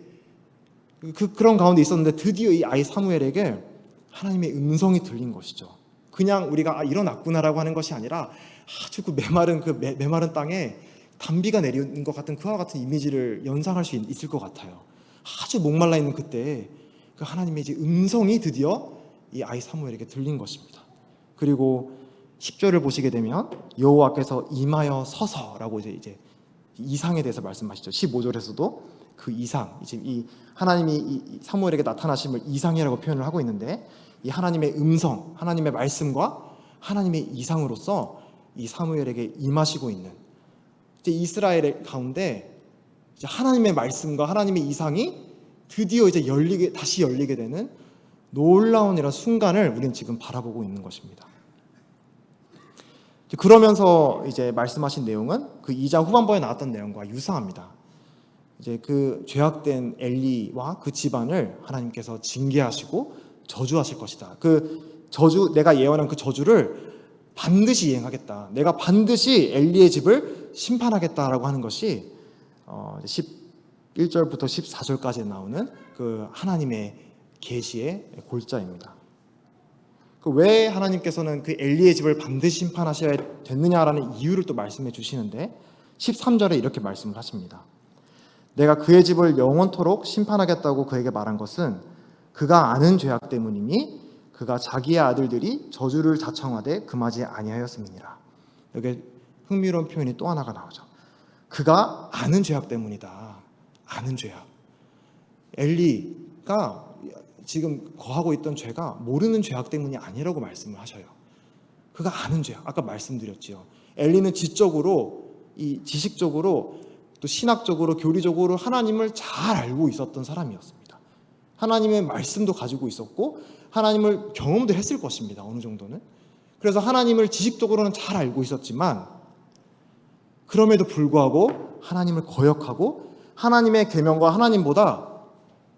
그런 가운데 있었는데 드디어 이 아이 사무엘에게 하나님의 음성이 들린 것이죠. 그냥 우리가 일어났구나라고 하는 것이 아니라 아주 그 메마른 땅에 단비가 내리는 것 같은 그와 같은 이미지를 연상할 수 있을 것 같아요. 아주 목말라 있는 그때 그 하나님의 이제 음성이 드디어 이 아이 사무엘에게 들린 것입니다. 그리고 10절을 보시게 되면 여호와께서 임하여 서서라고 이제 이상에 대해서 말씀하시죠. 15절에서도 그 이상, 이제 이 하나님이 이 사무엘에게 나타나심을 이상이라고 표현을 하고 있는데 이 하나님의 음성, 하나님의 말씀과 하나님의 이상으로서 이 사무엘에게 임하시고 있는 이제 이스라엘 가운데 이제 하나님의 말씀과 하나님의 이상이 드디어 이제 다시 열리게 되는 놀라운 이런 순간을 우리는 지금 바라보고 있는 것입니다. 그러면서 이제 말씀하신 내용은 그 2장 후반부에 나왔던 내용과 유사합니다. 이제 그 죄악된 엘리와 그 집안을 하나님께서 징계하시고 저주하실 것이다. 그 저주, 내가 예언한 그 저주를 반드시 이행하겠다. 내가 반드시 엘리의 집을 심판하겠다라고 하는 것이 11절부터 14절까지 나오는 그 하나님의 계시의 골자입니다. 왜 하나님께서는 그 엘리의 집을 반드시 심판하셔야 됐느냐라는 이유를 또 말씀해 주시는데 13절에 이렇게 말씀을 하십니다. 내가 그의 집을 영원토록 심판하겠다고 그에게 말한 것은 그가 아는 죄악 때문이니 그가 자기의 아들들이 저주를 자청하되 금하지 아니하였음이니라. 여기 흥미로운 표현이 또 하나가 나오죠. 그가 아는 죄악 때문이다. 아는 죄악. 엘리가 지금 거하고 있던 죄가 모르는 죄악 때문이 아니라고 말씀을 하셔요. 그가 아는 죄악. 아까 말씀드렸지요. 엘리는 지식적으로 또 신학적으로 교리적으로 하나님을 잘 알고 있었던 사람이었습니다. 하나님의 말씀도 가지고 있었고 하나님을 경험도 했을 것입니다. 어느 정도는. 그래서 하나님을 지식적으로는 잘 알고 있었지만 그럼에도 불구하고 하나님을 거역하고 하나님의 계명과 하나님보다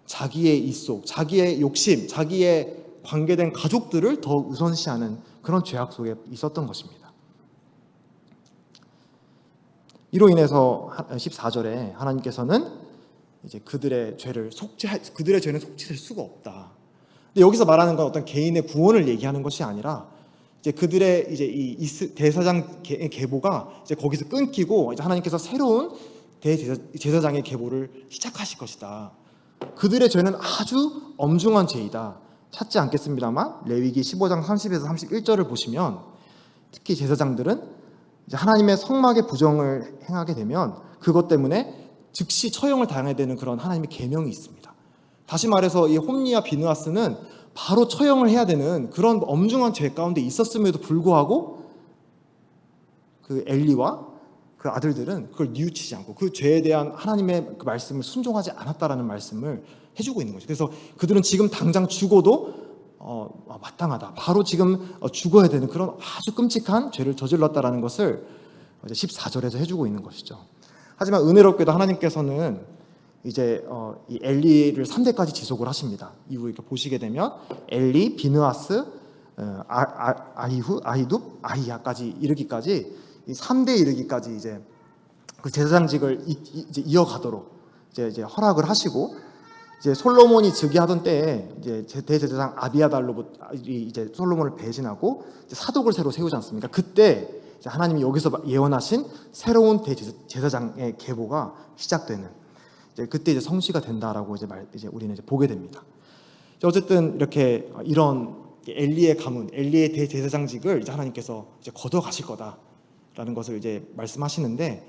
자기의 입속, 자기의 욕심, 자기의 관계된 가족들을 더 우선시하는 그런 죄악 속에 있었던 것입니다. 이로 인해서 14절에 하나님께서는 이제 그들의 죄는 속죄될 수가 없다. 근데 여기서 말하는 건 어떤 개인의 구원을 얘기하는 것이 아니라 이제 그들의 이제 이 대제사장 계보가 이제 거기서 끊기고 이제 하나님께서 새로운 대제사장의 계보를 시작하실 것이다. 그들의 죄는 아주 엄중한 죄이다. 찾지 않겠습니다만 레위기 15장 30에서 31절을 보시면 특히 제사장들은 이제 하나님의 성막의 부정을 행하게 되면 그것 때문에 즉시 처형을 당해야 되는 그런 하나님의 계명이 있습니다. 다시 말해서 이 홈리와 비느하스는 바로 처형을 해야 되는 그런 엄중한 죄 가운데 있었음에도 불구하고 그 엘리와 그 아들들은 그걸 뉘우치지 않고 그 죄에 대한 하나님의 그 말씀을 순종하지 않았다라는 말씀을 해주고 있는 거죠. 그래서 그들은 지금 당장 죽어도 마땅하다. 바로 지금 죽어야 되는 그런 아주 끔찍한 죄를 저질렀다라는 것을 14절에서 해주고 있는 것이죠. 하지만 은혜롭게도 하나님께서는 이제 이 엘리를 3대까지 지속을 하십니다. 이후 이렇게 보시게 되면 엘리, 비느하스, 아히둡, 아히야까지 이르기까지 이 3대 이르기까지 이제 그 제사장직을 이제 이어가도록 이제 허락을 하시고 이제 솔로몬이 즉위하던 때에 이제 대제사장 아비아달로부터 이제 솔로몬을 배신하고 이제 사독을 새로 세우지 않습니까? 그때 이제 하나님이 여기서 예언하신 새로운 대제사장의 계보가 시작되는 이제 그때 이제 성취가 된다라고 이제 우리는 이제 보게 됩니다. 어쨌든 이렇게 이런 엘리의 가문, 엘리의 대제사장직을 이제 하나님께서 이제 걷어가실 거다. 라는 것을 이제 말씀하시는데,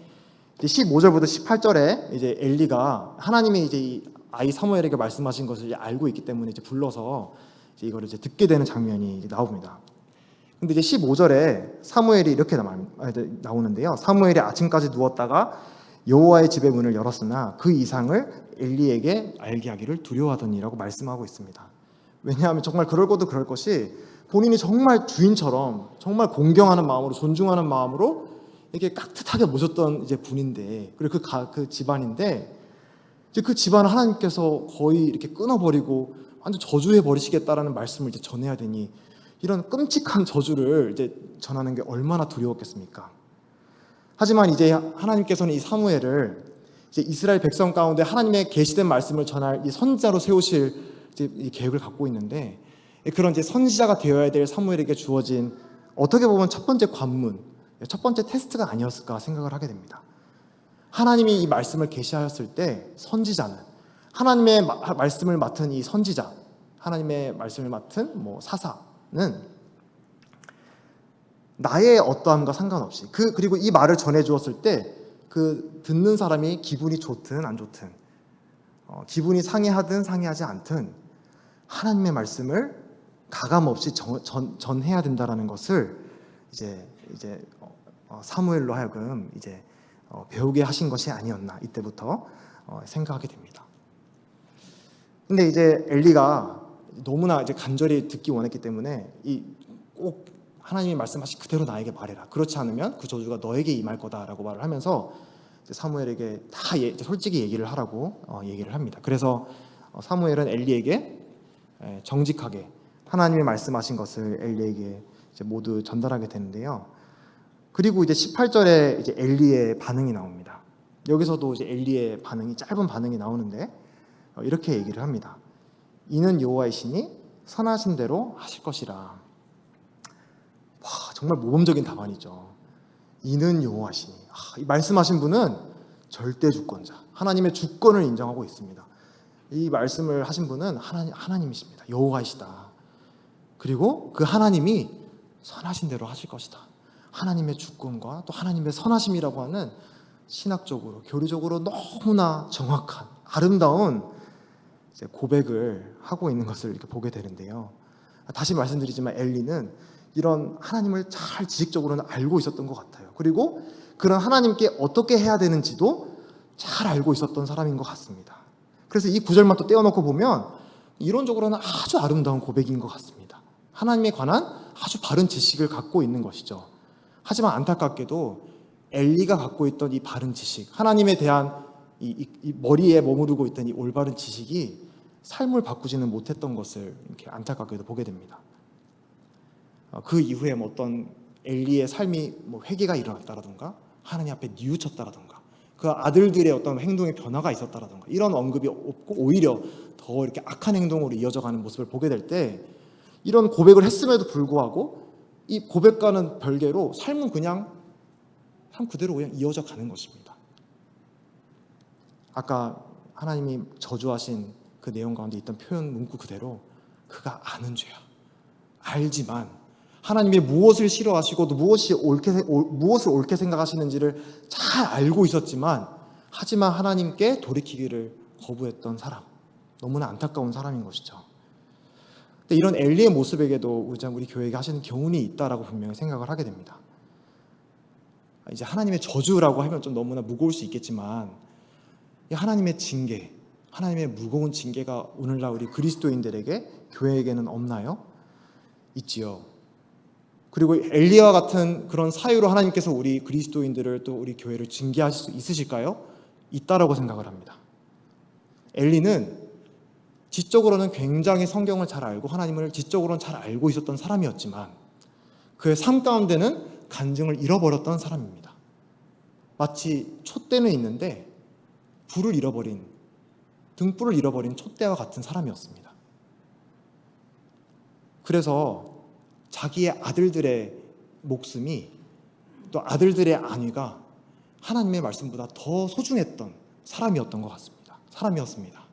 이제 15절부터 18절에 이제 엘리가 하나님이 이제 이 아이 사무엘에게 말씀하신 것을 이제 알고 있기 때문에 이제 불러서 이제 이거를 이제 듣게 되는 장면이 이제 나옵니다. 근데 이제 15절에 사무엘이 이렇게 나오는데요. 사무엘이 아침까지 누웠다가 여호와의 집의 문을 열었으나 그 이상을 엘리에게 알게 하기를 두려워하더니라고 말씀하고 있습니다. 왜냐하면 정말 그럴 것도 그럴 것이, 본인이 정말 주인처럼 정말 공경하는 마음으로, 존중하는 마음으로 이렇게 깍듯하게 모셨던 이제 분인데, 그리고 그 집안인데, 이제 그 집안을 하나님께서 거의 이렇게 끊어버리고 완전 저주해 버리시겠다라는 말씀을 이제 전해야 되니, 이런 끔찍한 저주를 이제 전하는 게 얼마나 두려웠겠습니까? 하지만 이제 하나님께서는 이 사무엘을 이제 이스라엘 백성 가운데 하나님의 계시된 말씀을 전할 이 선지자로 세우실 이제 이 계획을 갖고 있는데, 그런 이제 선지자가 되어야 될 사무엘에게 주어진 어떻게 보면 첫 번째 관문, 첫 번째 테스트가 아니었을까 생각을 하게 됩니다. 하나님이 이 말씀을 계시하였을 때 선지자는, 하나님의 말씀을 맡은 이 선지자, 하나님의 말씀을 맡은 사사는 나의 어떠함과 상관없이 그리고 이 말을 전해 주었을 때 그 듣는 사람이 기분이 좋든 안 좋든, 기분이 상해하든 상해하지 않든 하나님의 말씀을 가감없이 전해야 된다라는 것을 이제 사무엘로 하여금 이제 배우게 하신 것이 아니었나, 이때부터 생각하게 됩니다. 근데 이제 엘리가 너무나 이제 간절히 듣기 원했기 때문에 꼭 하나님이 말씀하신 그대로 나에게 말해라. 그렇지 않으면 그 저주가 너에게 임할 거다라고 말을 하면서 이제 사무엘에게 다 솔직히 얘기를 하라고 얘기를 합니다. 그래서 사무엘은 엘리에게 정직하게 하나님이 말씀하신 것을 엘리에게 이제 모두 전달하게 되는데요. 그리고 이제 18절에 이제 엘리의 반응이 나옵니다. 여기서도 이제 엘리의 반응이, 짧은 반응이 나오는데 이렇게 얘기를 합니다. 이는 여호와이시니 선하신 대로 하실 것이라. 정말 모범적인 답안이죠. 이는 여호와시니, 이 말씀하신 분은 절대 주권자, 하나님의 주권을 인정하고 있습니다. 이 말씀을 하신 분은 하나님이십니다. 여호와이시다. 그리고 그 하나님이 선하신 대로 하실 것이다. 하나님의 주권과 또 하나님의 선하심이라고 하는 신학적으로, 교리적으로 너무나 정확한 아름다운 고백을 하고 있는 것을 이렇게 보게 되는데요. 다시 말씀드리지만 엘리는 이런 하나님을 잘 지식적으로는 알고 있었던 것 같아요. 그리고 그런 하나님께 어떻게 해야 되는지도 잘 알고 있었던 사람인 것 같습니다. 그래서 이 구절만 또 떼어놓고 보면 이론적으로는 아주 아름다운 고백인 것 같습니다. 하나님에 관한 아주 바른 지식을 갖고 있는 것이죠. 하지만 안타깝게도 엘리가 갖고 있던 이 바른 지식, 하나님에 대한 이 머리에 머무르고 있던 이 올바른 지식이 삶을 바꾸지는 못했던 것을 이렇게 안타깝게도 보게 됩니다. 그 이후에 어떤 엘리의 삶이 회개가 일어났다라든가, 하나님 앞에 뉘우쳤다라든가, 그 아들들의 어떤 행동의 변화가 있었다라든가, 이런 언급이 없고 오히려 더 이렇게 악한 행동으로 이어져가는 모습을 보게 될 때, 이런 고백을 했음에도 불구하고 이 고백과는 별개로 삶은 그냥 삶 그대로 그냥 이어져 가는 것입니다. 아까 하나님이 저주하신 그 내용 가운데 있던 표현 문구 그대로, 그가 아는 죄야. 알지만 하나님이 무엇을 싫어하시고 또 무엇을 옳게 생각하시는지를 잘 알고 있었지만, 하지만 하나님께 돌이키기를 거부했던 사람, 너무나 안타까운 사람인 것이죠. 근데 이런 엘리의 모습에게도 우리 교회에게 하시는 교훈이 있다라고 분명히 생각을 하게 됩니다. 이제 하나님의 저주라고 하면 좀 너무나 무거울 수 있겠지만, 이 하나님의 징계, 하나님의 무거운 징계가 오늘날 우리 그리스도인들에게, 교회에게는 없나요? 있지요. 그리고 엘리와 같은 그런 사유로 하나님께서 우리 그리스도인들을, 또 우리 교회를 징계하실 수 있으실까요? 있다라고 생각을 합니다. 엘리는 지적으로는 굉장히 성경을 잘 알고 하나님을 지적으로는 잘 알고 있었던 사람이었지만, 그의 삶 가운데는 간증을 잃어버렸던 사람입니다. 마치 촛대는 있는데 등불을 잃어버린 촛대와 같은 사람이었습니다. 그래서 자기의 아들들의 목숨이, 또 아들들의 안위가 하나님의 말씀보다 더 소중했던 사람이었던 것 같습니다. 사람이었습니다.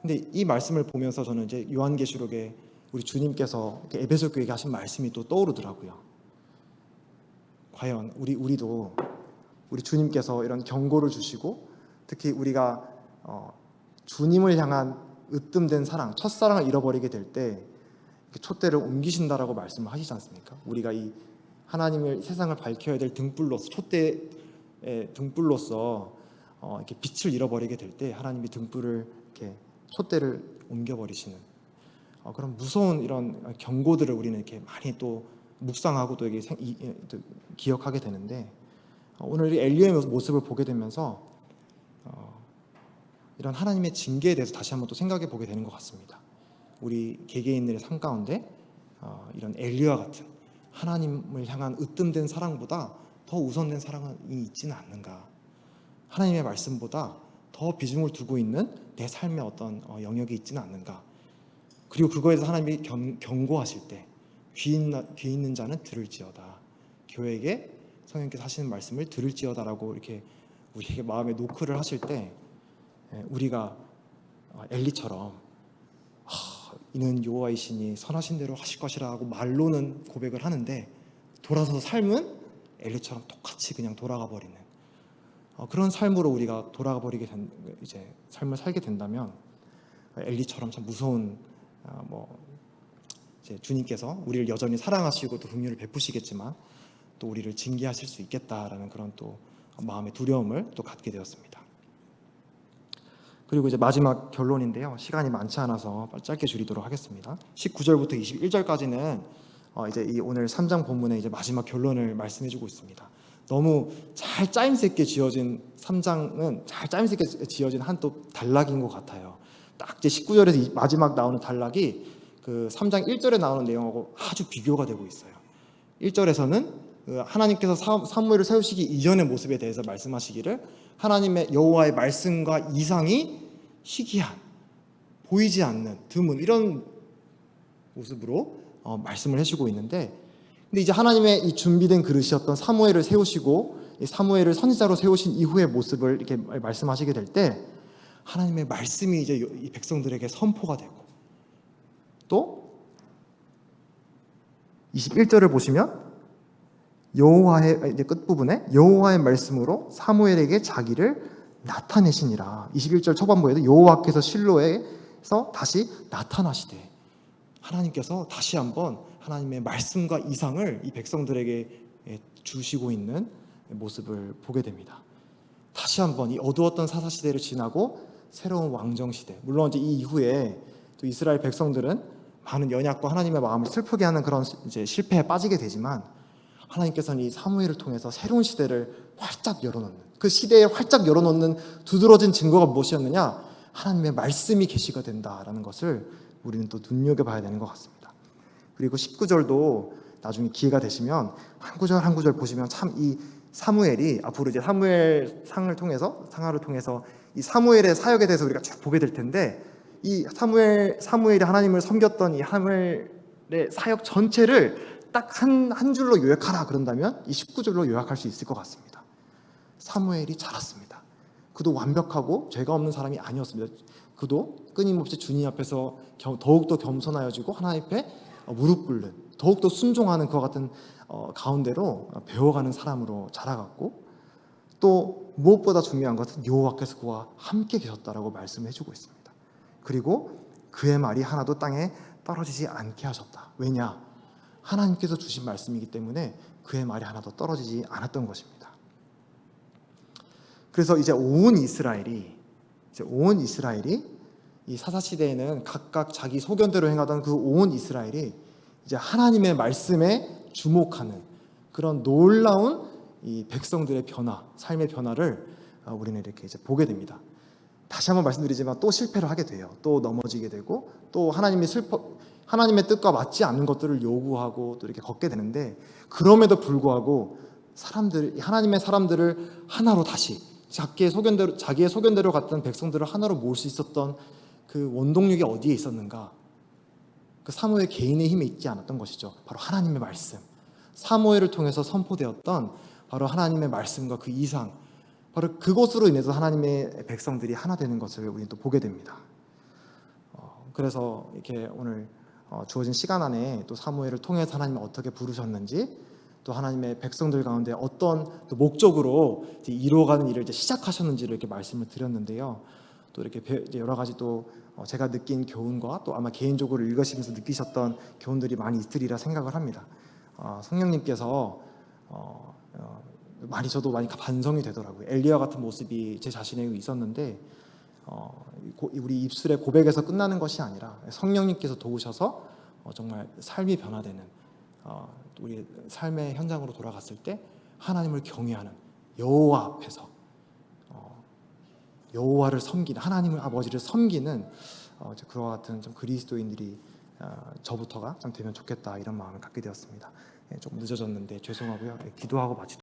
근데 이 말씀을 보면서 저는 이제 요한계시록에 우리 주님께서 에베소 교회에게 하신 말씀이 또 떠오르더라고요. 과연 우리도 우리 주님께서 이런 경고를 주시고 특히 우리가 주님을 향한 으뜸된 사랑, 첫사랑을 잃어버리게 될 때 촛대를 옮기신다라고 말씀을 하시지 않습니까? 우리가 이 하나님을 세상을 밝혀야 될 등불로서 촛대의 등불로서 이렇게 빛을 잃어버리게 될 때 하나님이 등불을 이렇게 촛대를 옮겨버리시는 그런 무서운 이런 경고들을 우리는 이렇게 많이 또 묵상하고 또 이게 기억하게 되는데 오늘 이 엘리야의 모습을 보게 되면서 이런 하나님의 징계에 대해서 다시 한번 또 생각해 보게 되는 것 같습니다. 우리 개개인들의 삶 가운데 이런 엘리야 같은 하나님을 향한 으뜸된 사랑보다 더 우선된 사랑이 있지는 않는가? 하나님의 말씀보다 더 비중을 두고 있는 내 삶의 어떤 영역이 있지는 않는가? 그리고 그거에서 하나님이 경고하실 때 귀 있는 자는 들을지어다. 교회에게 성령께서 하시는 말씀을 들을지어다라고 이렇게 우리에게 마음에 노크를 하실 때 우리가 엘리처럼 이는 여호와이시니 선하신 대로 하실 것이라 하고 말로는 고백을 하는데 돌아서서 삶은 엘리처럼 똑같이 그냥 돌아가 버리는 그런 삶으로 우리가 돌아가 버리게 된 이제 삶을 살게 된다면 엘리처럼 참 무서운 이제 주님께서 우리를 여전히 사랑하시고 또 긍휼을 베푸시겠지만 또 우리를 징계하실 수 있겠다라는 그런 또 마음의 두려움을 또 갖게 되었습니다. 그리고 이제 마지막 결론인데요. 시간이 많지 않아서 짧게 줄이도록 하겠습니다. 19절부터 21절까지는 이제 이 오늘 3장 본문의 이제 마지막 결론을 말씀해주고 있습니다. 너무 잘 짜임새 있게 지어진 3장은 잘 짜임새 있게 지어진 한 또 단락인 것 같아요. 딱 이제 19절에서 마지막 나오는 단락이 그 3장 1절에 나오는 내용하고 아주 비교가 되고 있어요. 1절에서는 하나님께서 사무엘을 세우시기 이전의 모습에 대해서 말씀하시기를 하나님의 여호와의 말씀과 이상이 희귀한, 보이지 않는, 드문 이런 모습으로 말씀을 해주고 있는데, 근데 이제 하나님의 이 준비된 그릇이었던 사무엘을 세우시고 사무엘을 선지자로 세우신 이후의 모습을 이렇게 말씀하시게 될 때 하나님의 말씀이 이제 이 백성들에게 선포가 되고 또 21절을 보시면 여호와의 이제 끝부분에 여호와의 말씀으로 사무엘에게 자기를 나타내시니라. 21절 초반부에도 여호와께서 실로에서 다시 나타나시되 하나님께서 다시 한번 하나님의 말씀과 이상을 이 백성들에게 주시고 있는 모습을 보게 됩니다. 다시 한번 이 어두웠던 사사시대를 지나고 새로운 왕정시대, 물론 이제 이 이후에 또 이스라엘 백성들은 많은 연약과 하나님의 마음을 슬프게 하는 그런 이제 실패에 빠지게 되지만 하나님께서는 이 사무엘을 통해서 새로운 시대를 활짝 열어놓는, 그 시대에 활짝 열어놓는 두드러진 증거가 무엇이었느냐? 하나님의 말씀이 계시가 된다라는 것을 우리는 또 눈여겨봐야 되는 것 같습니다. 그리고 19절도 나중에 기회가 되시면 한 구절 한 구절 보시면 참 이 사무엘이 앞으로 이제 사무엘 상하를 통해서 이 사무엘의 사역에 대해서 우리가 쭉 보게 될 텐데 이 사무엘이 하나님을 섬겼던 이 사무엘의 사역 전체를 딱 한 줄로 요약하라 그런다면 이 19절로 요약할 수 있을 것 같습니다. 사무엘이 자랐습니다. 그도 완벽하고 죄가 없는 사람이 아니었습니다. 그도 끊임없이 주님 앞에서 더욱더 겸손하여지고 하나님 앞에 무릎 꿇는, 더욱더 순종하는 그와 같은 가운데로 배워가는 사람으로 자라갔고 또 무엇보다 중요한 것은 여호와께서 그와 함께 계셨다라고 말씀해 주고 있습니다. 그리고 그의 말이 하나도 땅에 떨어지지 않게 하셨다. 왜냐? 하나님께서 주신 말씀이기 때문에 그의 말이 하나도 떨어지지 않았던 것입니다. 그래서 이제 온 이스라엘이 이 사사시대에는 각각 자기 소견대로 행하던 그 온 이스라엘이 이제 하나님의 말씀에 주목하는 그런 놀라운 이 백성들의 변화, 삶의 변화를 우리는 이렇게 이제 보게 됩니다. 다시 한번 말씀드리지만 또 실패를 하게 돼요. 또 넘어지게 되고 또 하나님의 뜻과 맞지 않는 것들을 요구하고 또 이렇게 걷게 되는데 그럼에도 불구하고 하나님의 사람들을 하나로 다시 자기의 소견대로 갔던 백성들을 하나로 모을 수 있었던 그 원동력이 어디에 있었는가? 그 사무엘 개인의 힘에 있지 않았던 것이죠. 바로 하나님의 말씀. 사무엘을 통해서 선포되었던 바로 하나님의 말씀과 그 이상, 바로 그것으로 인해서 하나님의 백성들이 하나 되는 것을 우리는 또 보게 됩니다. 그래서 이렇게 오늘 주어진 시간 안에 또 사무엘을 통해서 하나님이 어떻게 부르셨는지, 또 하나님의 백성들 가운데 어떤 또 목적으로 이제 이루어가는 일을 이제 시작하셨는지를 이렇게 말씀을 드렸는데요. 또 이렇게 이제 여러 가지 또 제가 느낀 교훈과 또 아마 개인적으로 읽으시면서 느끼셨던 교훈들이 많이 있으리라 생각을 합니다. 성령님께서 저도 많이 반성이 되더라고요. 엘리야 같은 모습이 제 자신에게 있었는데 우리 입술의 고백에서 끝나는 것이 아니라 성령님께서 도우셔서 정말 삶이 변화되는 우리 삶의 현장으로 돌아갔을 때 하나님을 경외하는 여호와 앞에서 여호와를 섬기는 하나님을 아버지를 섬기는 그와 같은 좀 그리스도인들이 저부터가 좀 되면 좋겠다 이런 마음을 갖게 되었습니다. 조금 늦어졌는데 죄송하고요. 기도하고 마치도록